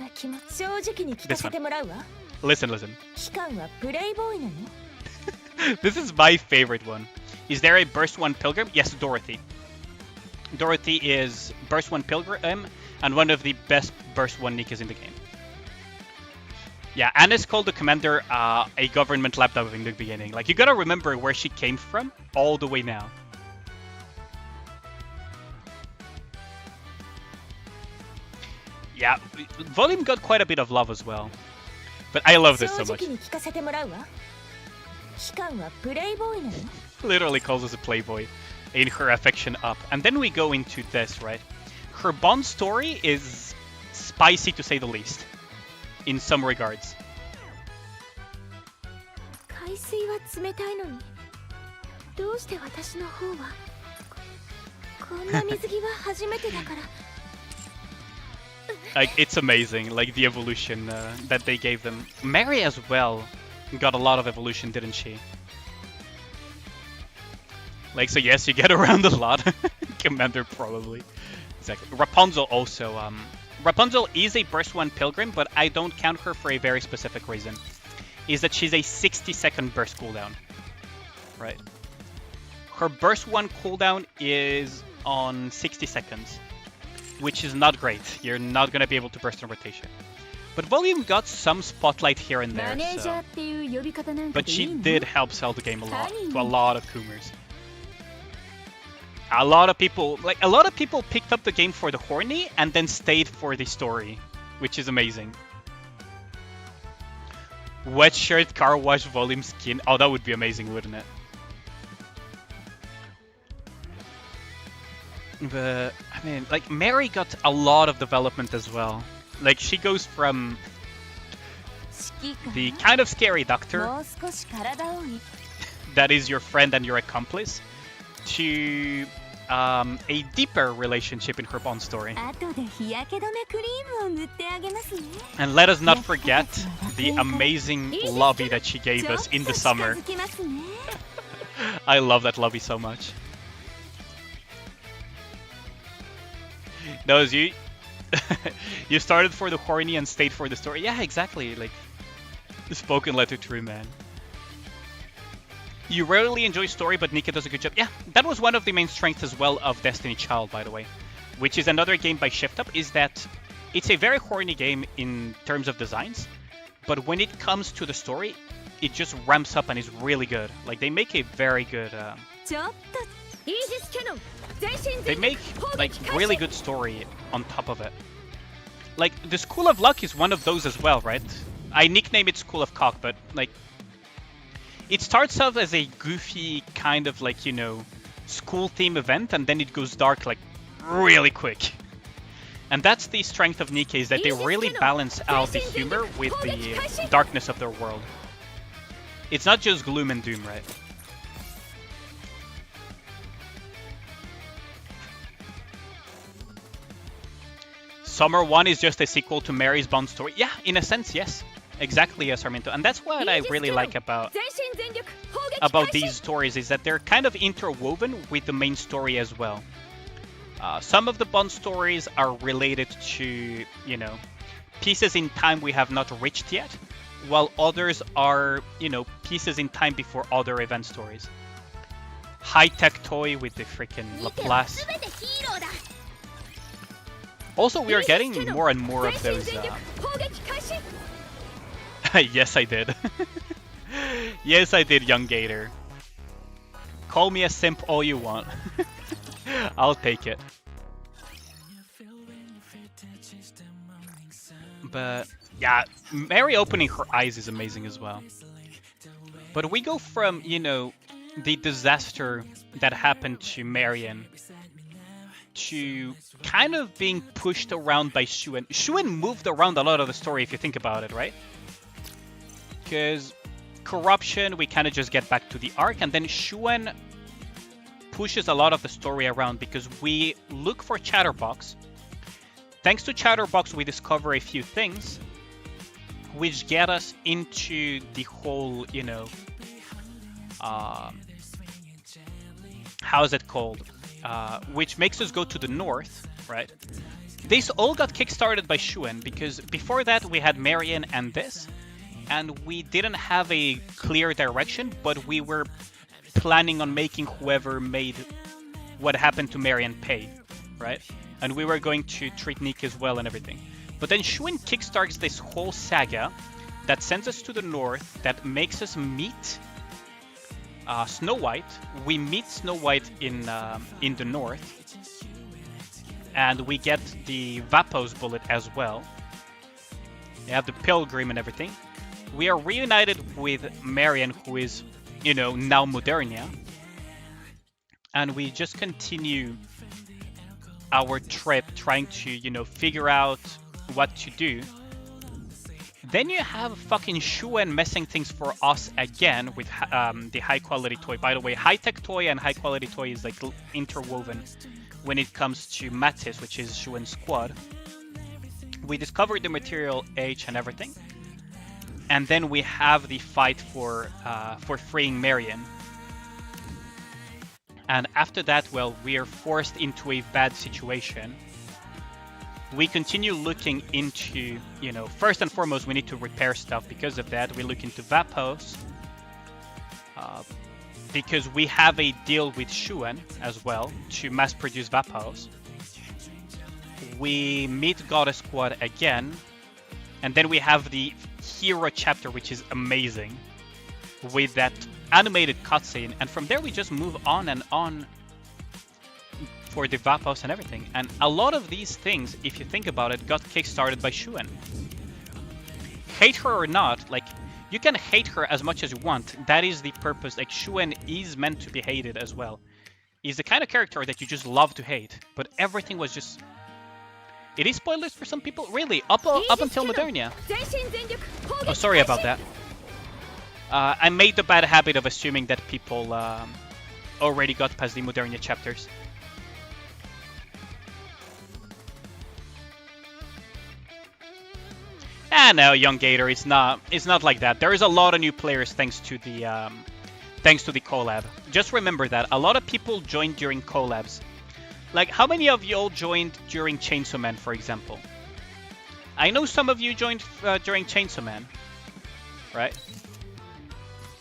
This one. Listen. This is my favorite one. Is there a Burst 1 Pilgrim? Yes, Dorothy. Dorothy is Burst 1 Pilgrim and one of the best Burst 1 Nikkes in the game. Yeah, Anis called the commander a government laptop in the beginning. Like, you gotta remember where she came from all the way now. Yeah, Volume got quite a bit of love as well. But I love this so much. Literally calls us a playboy in her affection up. And then we go into this, right? Her Bond story is spicy to say the least. In some regards. Like, it's amazing, like the evolution that they gave them. Mary as well got a lot of evolution, didn't she? Like, so yes, you get around a lot. Commander probably. Exactly. Rapunzel also. Rapunzel is a Burst 1 Pilgrim, but I don't count her for a very specific reason. Is that she's a 60-second burst cooldown. Right. Her Burst 1 cooldown is on 60 seconds. Which is not great. You're not going to be able to burst in rotation. But Volume got some spotlight here and there, so. But she did help sell the game a lot to a lot of Coomers. A lot of people picked up the game for the horny and then stayed for the story, which is amazing. Wet shirt, car wash, Volume skin. Oh, that would be amazing, wouldn't it? But, I mean, like, Mary got a lot of development as well. Like, she goes from the kind of scary doctor that is your friend and your accomplice to a deeper relationship in her Bond story. And let us not forget the amazing lobby that she gave us in the summer. I love that lobby so much. No, you you started for the horny and stayed for the story. Yeah, exactly. Like the spoken letter true, man. You rarely enjoy story, but Nikke does a good job. Yeah, that was one of the main strengths as well of Destiny Child, by the way. Which is another game by Shift Up, is that it's a very horny game in terms of designs. But when it comes to the story, it just ramps up and is really good. Like, they make a very good... They make, like, really good story on top of it. Like, the School of Luck is one of those as well, right? I nickname it School of Cock, but, like, it starts off as a goofy kind of, like, you know, school theme event, and then it goes dark, like, really quick. And that's the strength of Nikke, is that they really balance out the humor with the darkness of their world. It's not just gloom and doom, right? Summer 1 is just a sequel to Mary's Bond story. Yeah, in a sense, yes. Exactly, yes, Arminto. And that's what I really like about these stories, is that they're kind of interwoven with the main story as well. Some of the Bond stories are related to, you know, pieces in time we have not reached yet, while others are, you know, pieces in time before other event stories. High-tech toy with the freaking Laplace. Also, we are getting more and more of those... Yes, I did. Yes, I did, young Gator. Call me a simp all you want. I'll take it. But yeah, Mary opening her eyes is amazing as well. But we go from, you know, the disaster that happened to Marion to kind of being pushed around by Shuen. Shuen moved around a lot of the story if you think about it, right? Because corruption, we kind of just get back to the arc, and then Shuen pushes a lot of the story around because we look for Chatterbox. Thanks to Chatterbox, we discover a few things which get us into the whole, you know, how's it called? Which makes us go to the north, right? This all got kickstarted by Shuen because before that we had Marion and this, and we didn't have a clear direction, but we were planning on making whoever made what happened to Marion pay, right? And we were going to treat Nikke as well and everything. But then Shuen kickstarts this whole saga that sends us to the north, that makes us meet Snow White. We meet Snow White in the north, and we get the Vapo's bullet as well. They have the Pilgrim and everything. We are reunited with Marion, who is, you know, now Modernia, and we just continue our trip trying to, you know, figure out what to do. Then you have fucking Shuen messing things for us again with the high quality toy. By the way, high tech toy and high quality toy is like interwoven when it comes to Mattis, which is Shuen's squad. We discovered the material H and everything, and then we have the fight for freeing Marion. And after that, well, we are forced into a bad situation. We continue looking into, you know, first and foremost, we need to repair stuff. Because of that, we look into Vapos. Because we have a deal with Shuen as well to mass produce Vapos. We meet Goddess Squad again. And then we have the hero chapter, which is amazing, with that animated cutscene, and from there we just move on and on for the Vapos and everything. And a lot of these things, if you think about it, got kickstarted by Shuen. Hate her or not, like, you can hate her as much as you want. That is the purpose. Like, Shuen is meant to be hated as well. He's the kind of character that you just love to hate. But everything was just... It is spoilers for some people? Really? Up until Modernia. Oh, sorry about that. I made the bad habit of assuming that people already got past the Modernia chapters. No, young Gator, it's not like that. There is a lot of new players thanks to the collab. Just remember that a lot of people joined during collabs. Like, how many of you all joined during Chainsaw Man, for example? I know some of you joined during Chainsaw Man, right?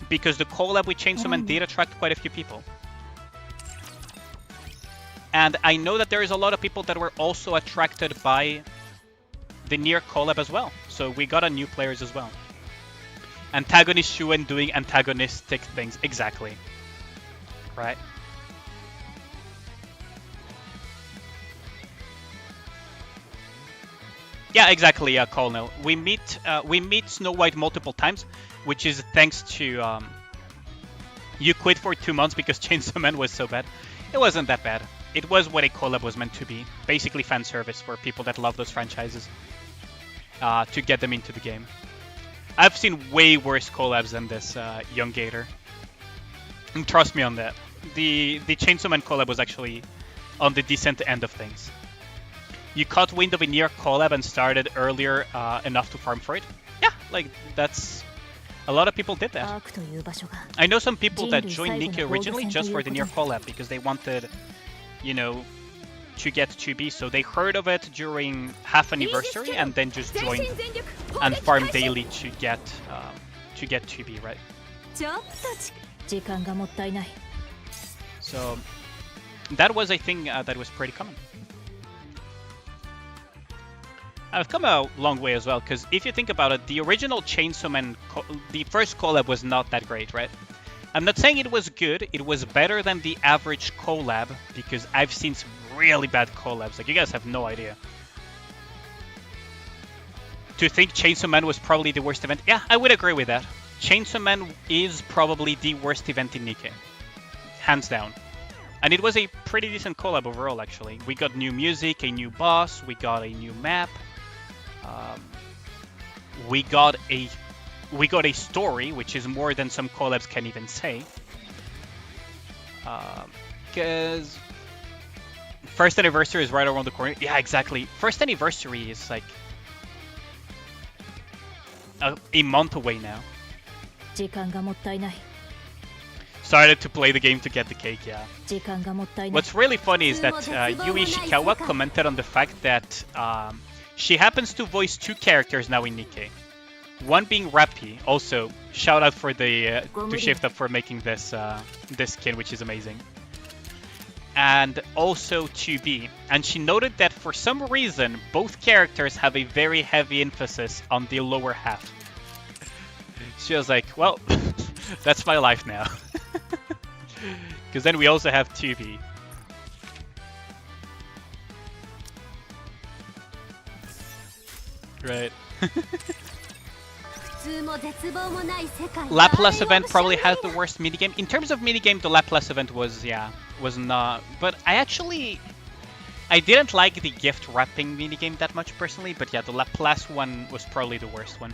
Because the collab with Chainsaw Man did attract quite a few people. And I know that there is a lot of people that were also attracted by the Nier collab as well. So we got a new players as well. Antagonist Shuen doing antagonistic things. Exactly. Right? Yeah, exactly, Colonel. We meet Snow White multiple times, which is thanks to you quit for 2 months because Chainsaw Man was so bad. It wasn't that bad. It was what a collab was meant to be. Basically fan service for people that love those franchises. To get them into the game. I've seen way worse collabs than this Young Gator. And trust me on that. The Chainsaw Man collab was actually on the decent end of things. You caught wind of a near collab and started earlier enough to farm for it? Yeah, like that's... A lot of people did that. I know some people that joined Nikke originally just for the near collab because they wanted, you know, to get 2B. So they heard of it during half anniversary and then just joined and farmed daily to get 2B, right? So that was a thing that was pretty common. I've come a long way as well, because if you think about it, the original Chainsaw Man, the first collab was not that great, right? I'm not saying it was good, it was better than the average collab, because I've seen some really bad collabs, like you guys have no idea. To think Chainsaw Man was probably the worst event, yeah, I would agree with that. Chainsaw Man is probably the worst event in Nikke, hands down. And it was a pretty decent collab overall, actually. We got new music, a new boss, we got a new map. We got a story, which is more than some collabs can even say. Because first anniversary is right around the corner. Yeah, exactly. First anniversary is like a month away now. Started to play the game to get the cake, yeah. What's really funny is that Yui Ishikawa commented on the fact that she happens to voice 2 characters now in Nikke. One being Rappy, also shout out for the to Shift Up for making this this skin, which is amazing. And also 2B. And she noted that for some reason both characters have a very heavy emphasis on the lower half. She was like, well, that's my life now. Because then we also have 2B. Right. Laplace event probably has the worst minigame. In terms of minigame, the Laplace event was not. But I didn't like the gift wrapping minigame that much personally. But yeah, the Laplace one was probably the worst one.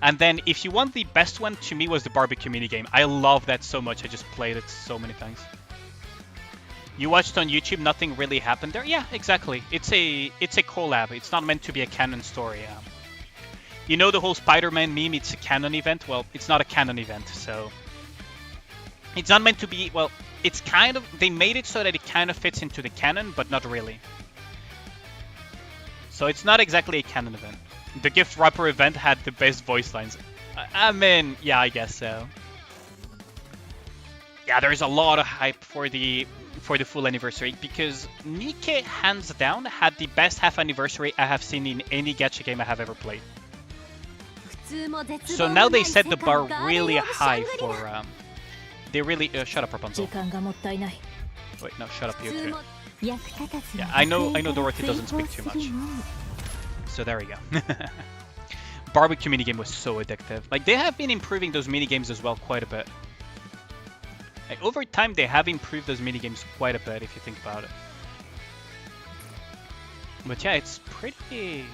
And then if you want the best one, to me was the barbecue minigame. I love that so much. I just played it so many times. You watched on YouTube, nothing really happened there? Yeah, exactly. It's a collab. It's not meant to be a canon story. You know the whole Spider-Man meme, it's a canon event? Well, it's not a canon event, so... It's not meant to be... Well, it's kind of... They made it so that it kind of fits into the canon, but not really. So it's not exactly a canon event. The gift wrapper event had the best voice lines. I mean, yeah, I guess so. Yeah, there's a lot of hype for the full anniversary because Nikke, hands down, had the best half anniversary I have seen in any gacha game I have ever played. So now they set the bar really high for they really shut up, Rapunzel. Wait, no, shut up, you too. Yeah, I know Dorothy doesn't speak too much. So there we go. Barbecue minigame was so addictive. Like, they have been improving those minigames as well quite a bit. Like, over time, they have improved those minigames quite a bit, if you think about it. But yeah, it's pretty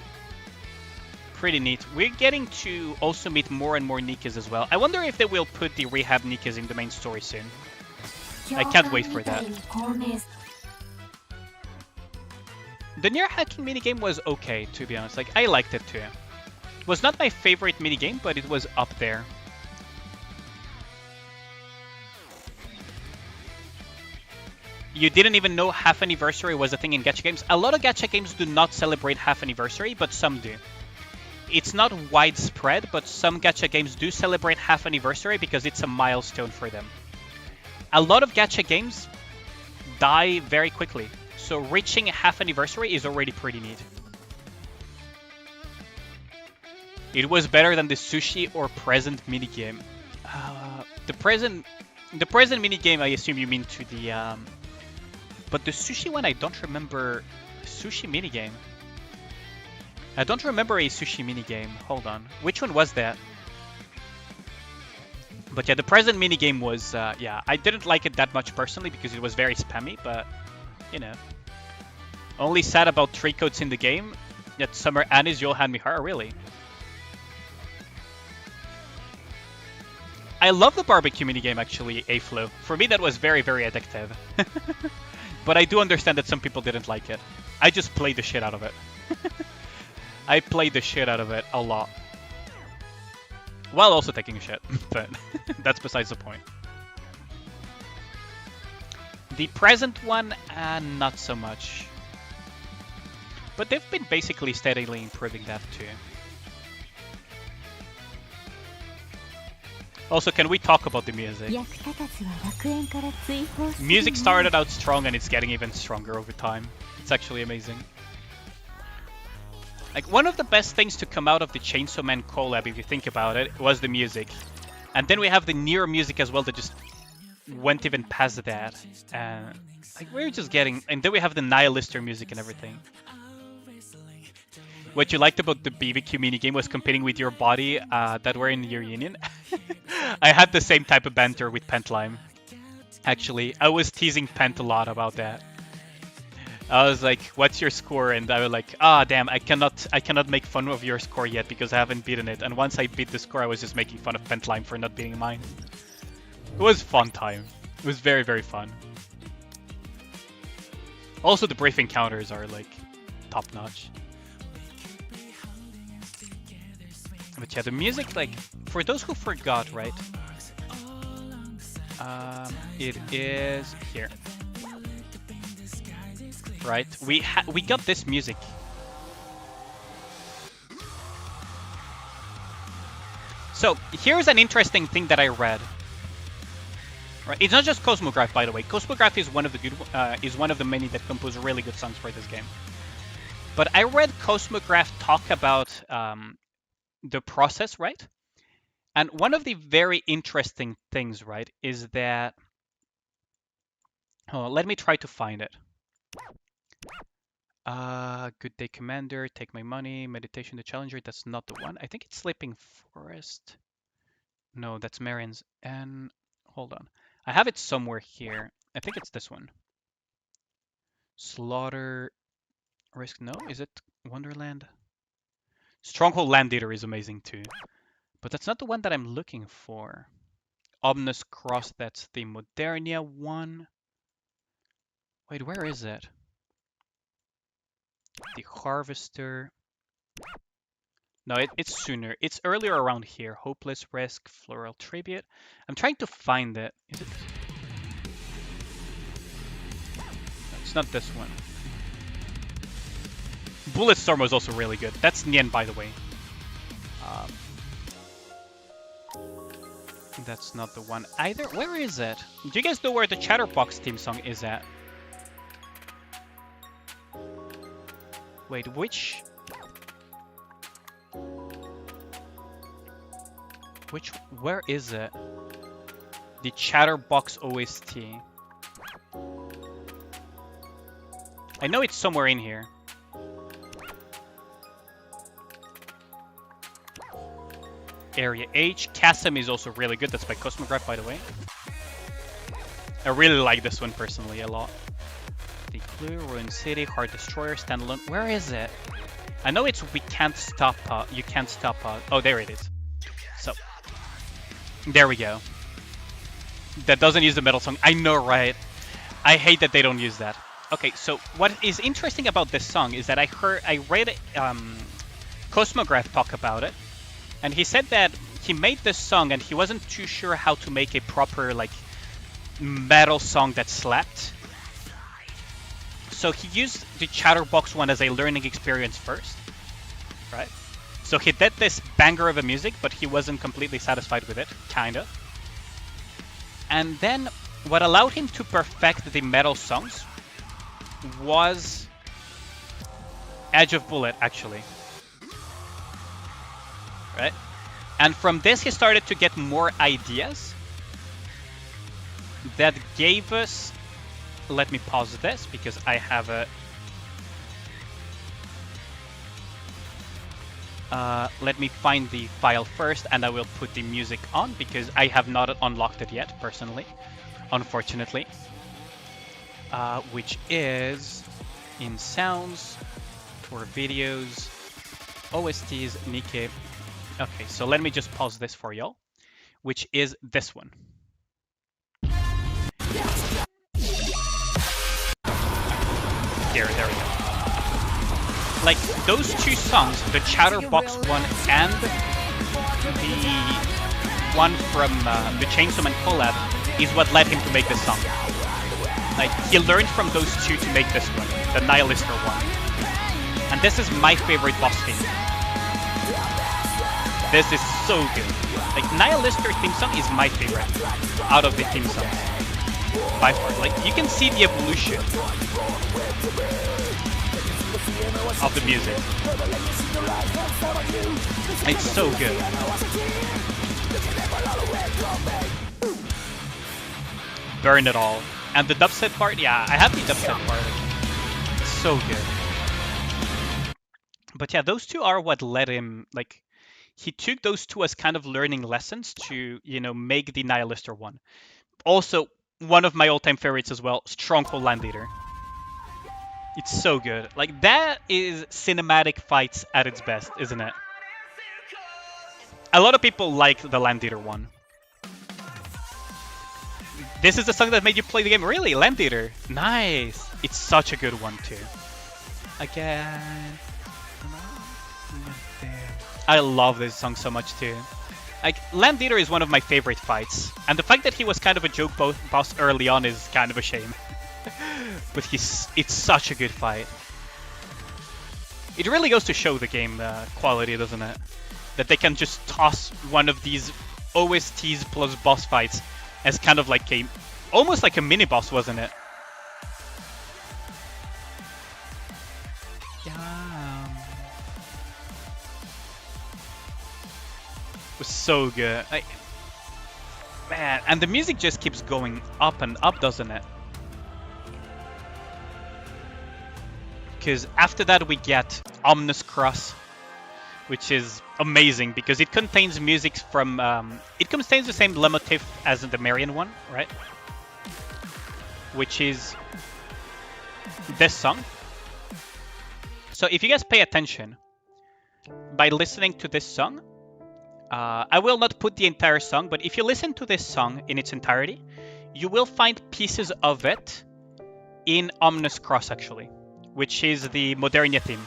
neat. We're getting to also meet more and more Nikkes as well. I wonder if they will put the rehab Nikkes in the main story soon. I can't wait for that. The near hacking minigame was okay, to be honest. Like, I liked it too. It was not my favorite minigame, but it was up there. You didn't even know half anniversary was a thing in gacha games. A lot of gacha games do not celebrate half anniversary, but some do. It's not widespread, but some gacha games do celebrate half anniversary because it's a milestone for them. A lot of gacha games die very quickly. So reaching a half anniversary is already pretty neat. It was better than the sushi or present minigame. The present minigame, I assume you mean to the... But the sushi one, I don't remember. Sushi minigame. I don't remember a sushi minigame. Hold on. Which one was that? But yeah, the present minigame was, yeah, I didn't like it that much personally because it was very spammy, but, you know. Only sad about 3 codes in the game. Yet Summer Annie's You'll Hand Me Heart, really. I love the barbecue minigame actually, A-Flow. For me that was very, very addictive. But I do understand that some people didn't like it. I just played the shit out of it. I played the shit out of it a lot. While also taking a shit, but that's besides the point. The present one, not so much. But they've been basically steadily improving that too. Also, can we talk about the music? Music started out strong and it's getting even stronger over time. It's actually amazing. Like, one of the best things to come out of the Chainsaw Man collab, if you think about it, was the music. And then we have the Nier music as well that just went even past that. Like, we're just getting... And then we have the Nihilister music and everything. What you liked about the BBQ minigame was competing with your body that were in your union. I had the same type of banter with Pentlime. Actually, I was teasing Pent a lot about that. I was like, "What's your score?" And I was like, "Ah, damn! I cannot make fun of your score yet because I haven't beaten it." And once I beat the score, I was just making fun of Pentlime for not beating mine. It was fun time. It was very, very fun. Also, the brief encounters are like top notch. But yeah, the music, like, for those who forgot, right? It is here. Right? We got this music. So, here's an interesting thing that I read. Right? It's not just Cosmograph, by the way. Cosmograph is one of the good is one of the many that compose really good songs for this game. But I read Cosmograph talk about the process, right? And one of the very interesting things, right, is that... Oh, let me try to find it. Good Day Commander, Take My Money, Meditation the Challenger, that's not the one. I think it's Sleeping Forest. No, that's Marion's. And hold on. I have it somewhere here. I think it's this one. Slaughter... Risk... No, is it Wonderland? Stronghold Land Eater is amazing too. But that's not the one that I'm looking for. Omnus Cross, that's the Modernia one. Wait, where is it? The Harvester. No, it's sooner. It's earlier around here. Hopeless Risk, Floral Tribute. I'm trying to find it. Is it? No, it's not this one. Bulletstorm was also really good. That's Nien, by the way. That's not the one either. Where is it? Do you guys know where the Chatterbox theme song is at? Wait, which... Where is it? The Chatterbox OST. I know it's somewhere in here. Area H. Chasm is also really good. That's by Cosmograph, by the way. I really like this one personally a lot. The Clue, Ruined City, Heart Destroyer, Standalone. Where is it? I know it's We Can't Stop. You Can't Stop. Oh, there it is. So, there we go. That doesn't use the metal song. I know, right? I hate that they don't use that. Okay, so what is interesting about this song is that I read Cosmograph talk about it. And he said that he made this song and he wasn't too sure how to make a proper, like, metal song that slapped. So he used the Chatterbox one as a learning experience first, right? So he did this banger of a music, but he wasn't completely satisfied with it, kinda. And then what allowed him to perfect the metal songs was Edge of Bullet, actually. Right? And from this he started to get more ideas that gave us... Let me pause this because I have a... Let me find the file first, and I will put the music on because I have not unlocked it yet, personally, unfortunately. Which is in sounds for videos, OSTs, Nikke. Okay, so let me just pause this for y'all, which is this one. There we go. Like, those two songs, the Chatterbox one and the one from the Chainsaw Man collab, is what led him to make this song. Like, he learned from those two to make this one, the Nihilister one. And this is my favorite boss theme. This is so good. Like, Nihilister theme song is my favorite out of the theme songs. By far. Like, you can see the evolution of the music. It's so good. Burn it all. And the dubstep part, yeah, I have the dubstep part. It's so good. But yeah, those two are what led him, like, he took those two as kind of learning lessons to, you know, make the Nihilister one. Also, one of my all-time favorites as well, Stronghold Land Eater. It's so good. Like, that is cinematic fights at its best, isn't it? A lot of people like the Land Eater one. This is the song that made you play the game? Really? Land Eater? Nice! It's such a good one, too. Again. I love this song so much, too. Like, Land Eater is one of my favorite fights. And the fact that he was kind of a joke boss early on is kind of a shame. But it's such a good fight. It really goes to show the game quality, doesn't it? That they can just toss one of these OSTs plus boss fights as kind of like a, almost like a mini boss, wasn't it? Yeah. It was so good. Like, man, and the music just keeps going up and up, doesn't it? Because after that we get Omnus Cross, which is amazing because it contains music from... it contains the same leitmotif as the Marion one, right? Which is this song. So if you guys pay attention, by listening to this song, I will not put the entire song, but if you listen to this song in its entirety, you will find pieces of it in Omnus Cross, actually, which is the Modernia theme.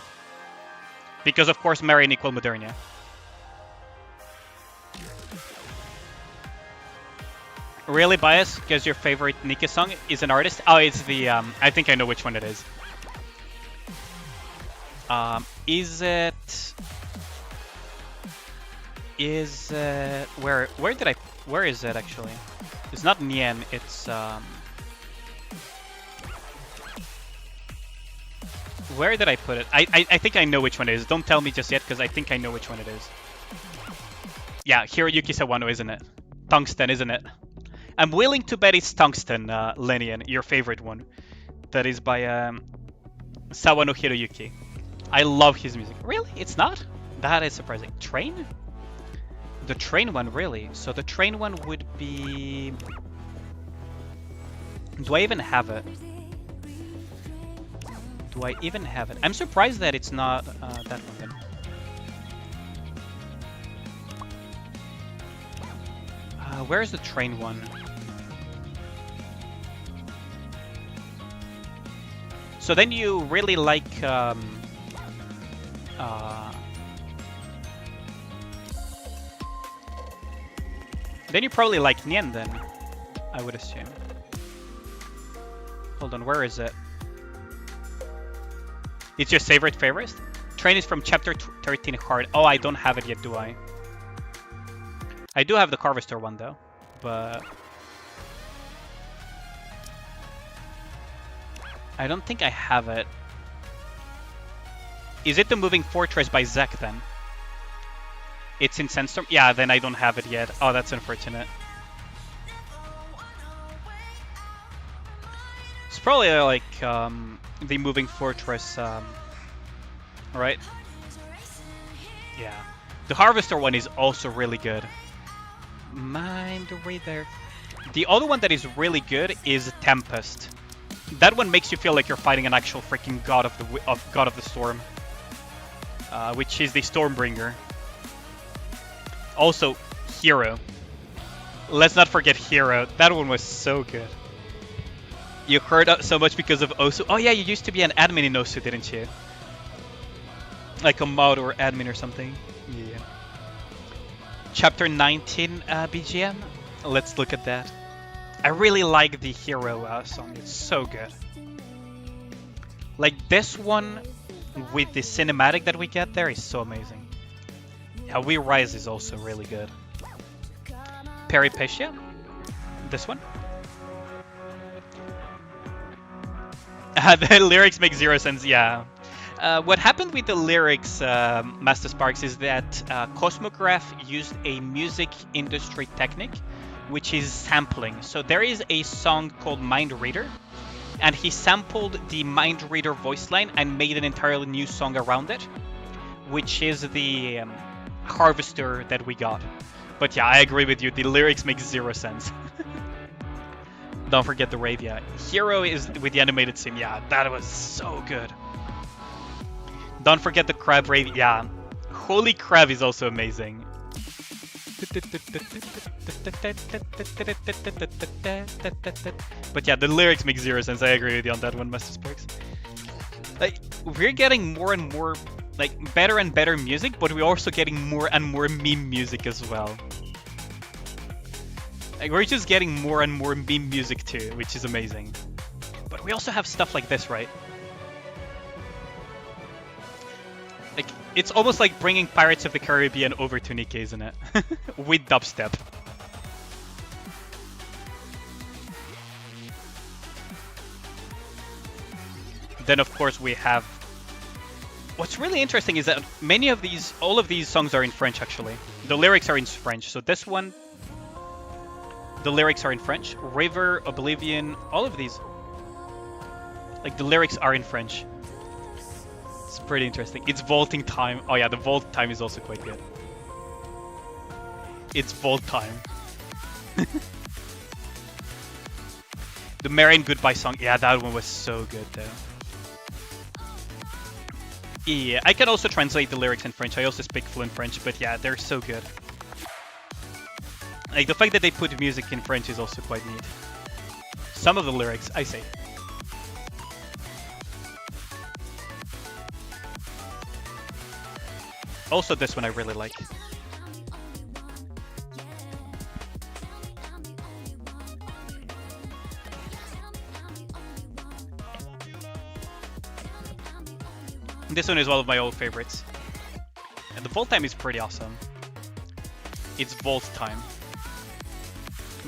Because, of course, Marion equal Modernia. Really biased because your favorite Nikke song is an artist? Oh, it's the... I think I know which one it is. Is it... Where is it, actually? It's not Nien, it's... Where did I put it? I think I know which one it is. Don't tell me just yet, because I think I know which one it is. Yeah, Hiroyuki Sawano, isn't it? Tungsten, isn't it? I'm willing to bet it's Tungsten, Lenian, your favorite one. That is by Sawano Hiroyuki. I love his music. Really? It's not? That is surprising. Train? The train one, really? So the train one would be... Do I even have it? Do I even have it? I'm surprised that it's not that one then. Where's the train one? So then you really like... then you probably like Nien then, I would assume. Hold on, where is it? It's your favorite? Train is from chapter 13 card. Oh, I don't have it yet, do I? I do have the Carvester one though, but... I don't think I have it. Is it the Moving Fortress by Zek then? It's in Sandstorm? Yeah, then I don't have it yet. Oh, that's unfortunate. It's probably like the Moving Fortress, right? Yeah. The Harvester one is also really good. Mind Reader. The other one that is really good is Tempest. That one makes you feel like you're fighting an actual freaking god of the storm, which is the Stormbringer. Also, Hero. Let's not forget Hero. That one was so good. You heard so much because of Osu. Oh yeah, you used to be an admin in Osu, didn't you? Like a mod or admin or something. Yeah. Chapter 19 BGM. Let's look at that. I really like the Hero song. It's so good. Like this one with the cinematic that we get there is so amazing. How We Rise is also really good. Peripetia. This one. The lyrics make zero sense. Yeah. What happened with the lyrics, Master Sparks, is that Cosmograph used a music industry technique, which is sampling. So there is a song called Mind Reader, and he sampled the Mind Reader voice line and made an entirely new song around it, which is the Harvester that we got. But yeah, I agree with you. The lyrics make zero sense. Don't forget the rave, yeah. Hero is with the animated sim, yeah, that was so good. Don't forget the crab rave, yeah. Holy Crab is also amazing. But yeah, the lyrics make zero sense. I agree with you on that one, Master Sparks. Like, we're getting more and more, like, better and better music, but we're also getting more and more meme music as well. Like, we're just getting more and more meme music too, which is amazing. But we also have stuff like this, right? Like, it's almost like bringing Pirates of the Caribbean over to Nikke, isn't it? With dubstep. Then, of course, we have... What's really interesting is that all of these songs are in French, actually. The lyrics are in French. So this one, the lyrics are in French. River, Oblivion, all of these. Like, the lyrics are in French. It's pretty interesting. It's vaulting time. Oh yeah, the vault time is also quite good. It's vault time. The Marian Goodbye song. Yeah, that one was so good though. Yeah, I can also translate the lyrics in French. I also speak fluent French, but yeah, they're so good. Like, the fact that they put music in French is also quite neat. Some of the lyrics, I say. Also, this one I really like. This one is one of my old favorites. And the vault time is pretty awesome. It's vault time.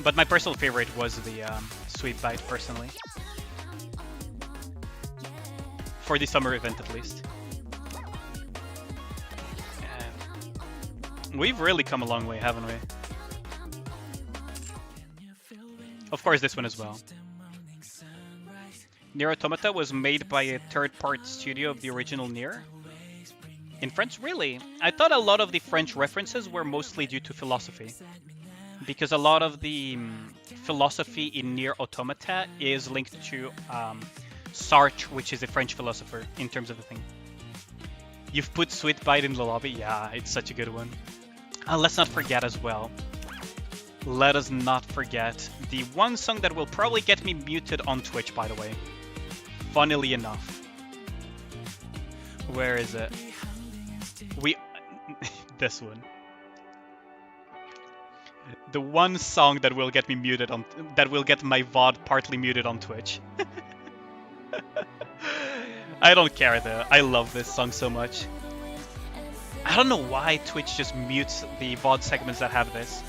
But my personal favorite was the Sweet Bite, personally. For the summer event, at least. We've really come a long way, haven't we? Of course, this one as well. Nier Automata was made by a third-party studio of the original Nier. In French? Really? I thought a lot of the French references were mostly due to philosophy. Because a lot of the philosophy in Nier Automata is linked to Sartre, which is a French philosopher, in terms of the thing. You've put Sweet Bite in the lobby? Yeah, it's such a good one. Let's not forget as well. Let us not forget the one song that will probably get me muted on Twitch, by the way. Funnily enough. Where is it? This one. The one song that will get me muted on... that will get my VOD partly muted on Twitch. I don't care though. I love this song so much. I don't know why Twitch just mutes the VOD segments that have this.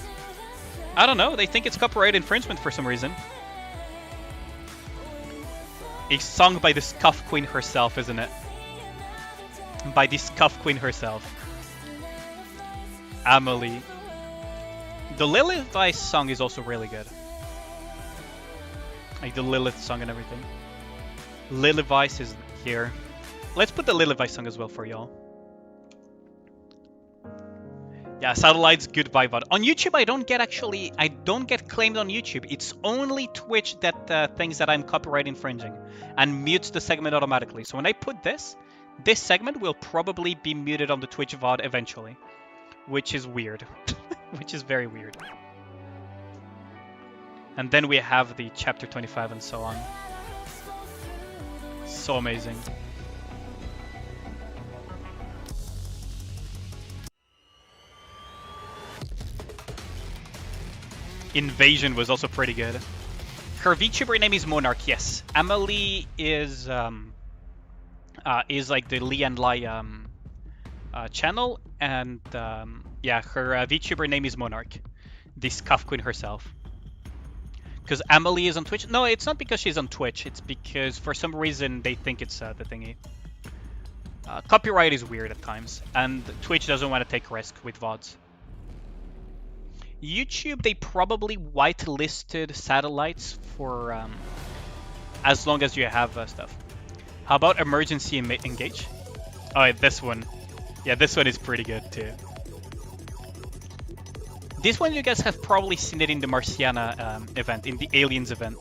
I don't know, they think it's copyright infringement for some reason. A song by the Scuff Queen herself, isn't it? By the Scuff Queen herself. Amelie. The Lilith Vice song is also really good. Like the Lilith song and everything. Lilith Vice is here. Let's put the Lilith Vice song as well for y'all. Yeah, satellites, good vibe. On YouTube, I don't get claimed on YouTube. It's only Twitch that thinks that I'm copyright infringing and mutes the segment automatically. So when I put this segment will probably be muted on the Twitch VOD eventually, which is weird, which is very weird. And then we have the chapter 25 and so on. So amazing. Invasion was also pretty good. Her VTuber name is Monarch. Yes, Emily is like the Lee and Lai channel, and yeah, her VTuber name is Monarch, the Scuff Queen herself. Because Emily is on Twitch. No, it's not because she's on Twitch. It's because for some reason they think it's the thingy. Copyright is weird at times, and Twitch doesn't want to take risk with VODs. YouTube, they probably whitelisted satellites for as long as you have stuff. How about Emergency Engage? Oh, this one. Yeah, this one is pretty good too. This one you guys have probably seen it in the Marciana event, in the Aliens event.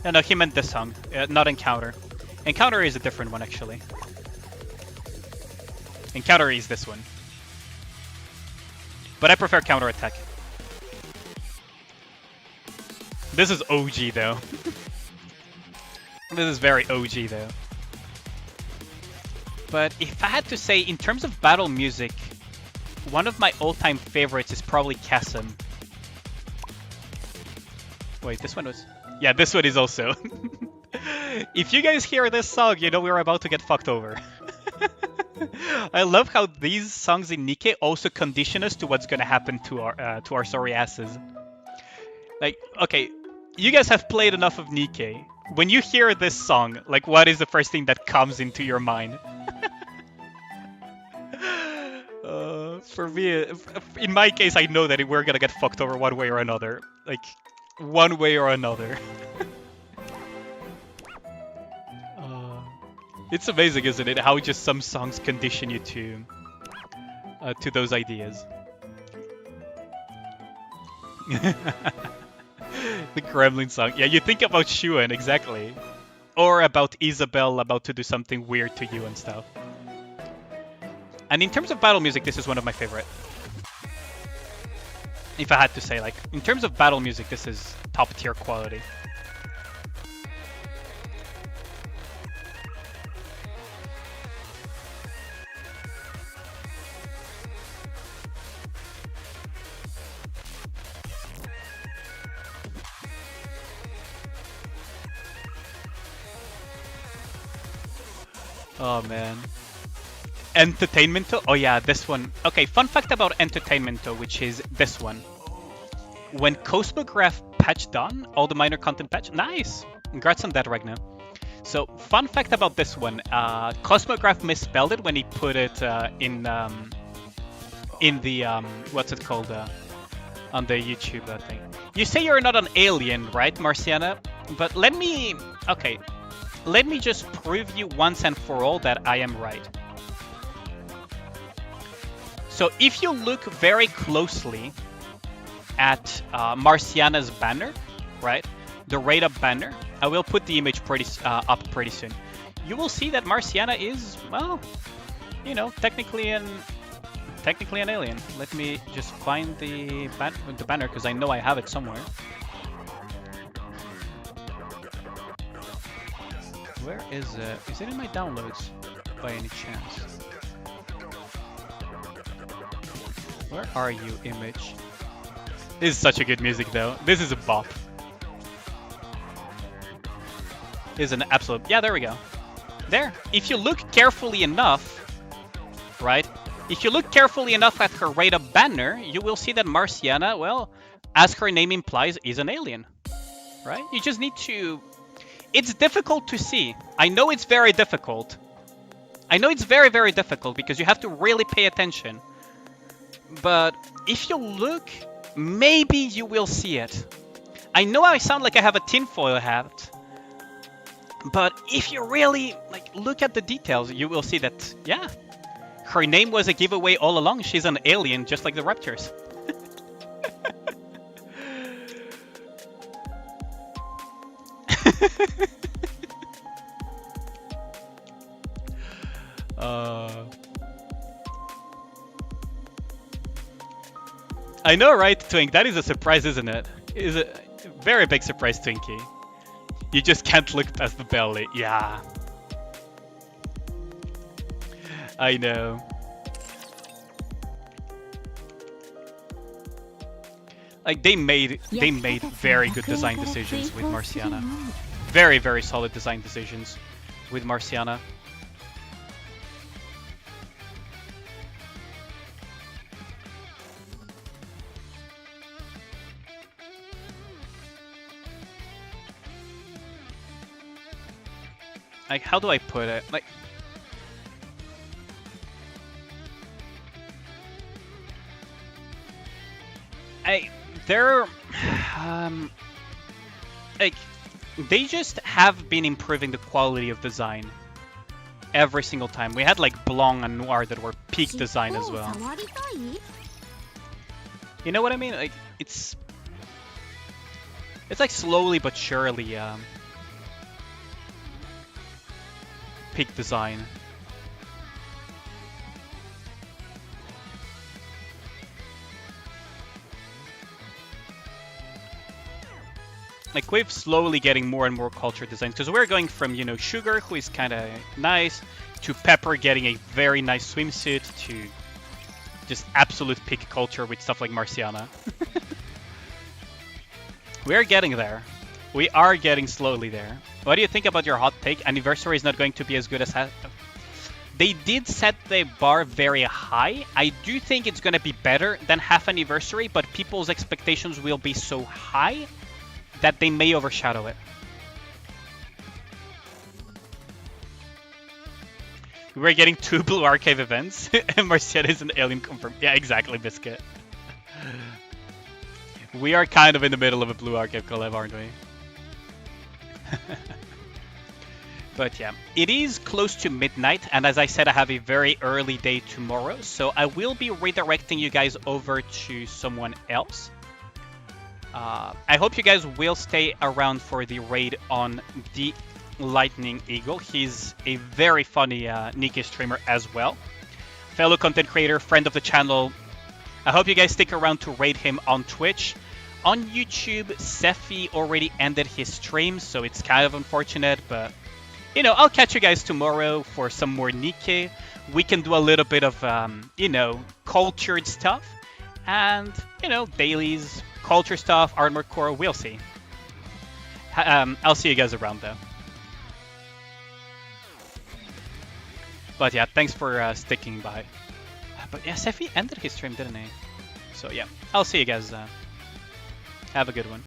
No, he meant this song, not Encounter. Encounter is a different one actually. And counter is this one. But I prefer counter attack. This is OG though. This is very OG though. But if I had to say, in terms of battle music, one of my all-time favorites is probably Chasm. Wait, this one was... Yeah, this one is also. If you guys hear this song, you know we're about to get fucked over. I love how these songs in Nikke also condition us to what's gonna happen to our sorry asses. Like, okay, you guys have played enough of Nikke. When you hear this song, like, what is the first thing that comes into your mind? For me, in my case, I know that we're gonna get fucked over one way or another. Like, one way or another. It's amazing, isn't it? How just some songs condition you to those ideas. The Gremlin song. Yeah, you think about Shuen, exactly. Or about Isabel about to do something weird to you and stuff. And in terms of battle music, this is one of my favorite. If I had to say, like, in terms of battle music, this is top tier quality. Oh man. Entertainmento? Oh yeah, this one. Okay, fun fact about Entertainmento, which is this one. When Cosmograph patched done, all the minor content patch. Nice! Congrats on that, Ragnar. So, fun fact about this one. Cosmograph misspelled it when he put it in the, what's it called? On the YouTube thing. You say you're not an alien, right, Marciana? But let me... Okay. Let me just prove you once and for all that I am right. So if you look very closely at Marciana's banner, right? The raid up banner. I will put the image up pretty soon. You will see that Marciana is, well, you know, technically an alien. Let me just find the banner because I know I have it somewhere. Where is it? Is it in my downloads by any chance? Where are you, image? This is such a good music though. This is a bop. This is an absolute... Yeah, there we go. There. If you look carefully enough, right? If you look carefully enough at her raid up banner, you will see that Marciana, well, as her name implies, is an alien. Right? You just need to... It's difficult to see. I know it's very difficult. I know it's very, very difficult because you have to really pay attention. But if you look, maybe you will see it. I know I sound like I have a tinfoil hat. But if you really like look at the details, you will see that, yeah, her name was a giveaway all along. She's an alien, just like the Raptors. I know, right, Twink? That is a surprise, isn't it? Is a very big surprise, Twinkie. You just can't look past the belly. Yeah. I know. Like they made very good design decisions with Marciana. Very, very solid design decisions with Marciana. Like, how do I put it? Like, they're like, they just have been improving the quality of design every single time. We had like Blanc and Noir that were peak design as well. You know what I mean? Like, it's like slowly but surely peak design. Like, we're slowly getting more and more culture designs, because we're going from, you know, Sugar, who is kind of nice, to Pepper getting a very nice swimsuit, to just absolute peak culture with stuff like Marciana. We're getting there. We are getting slowly there. What do you think about your hot take? Anniversary is not going to be as good as... They did set the bar very high. I do think it's going to be better than half anniversary, but people's expectations will be so high that they may overshadow it. We're getting 2 Blue Archive events, and Marciana is an alien confirmed. Yeah, exactly, Biscuit. We are kind of in the middle of a Blue Archive collab, aren't we? But yeah, it is close to midnight, and as I said, I have a very early day tomorrow, so I will be redirecting you guys over to someone else. I hope you guys will stay around for the raid on the Lightning Eagle. He's a very funny Nikke streamer as well. Fellow content creator, friend of the channel. I hope you guys stick around to raid him on Twitch. On YouTube, Sephi already ended his stream, so it's kind of unfortunate, but you know, I'll catch you guys tomorrow for some more Nikke. We can do a little bit of, you know, cultured stuff, and, you know, dailies, culture stuff, armor core, we'll see. I'll see you guys around though. But yeah, thanks for sticking by. But yeah, Sephi ended his stream, didn't he? So yeah, I'll see you guys. Have a good one.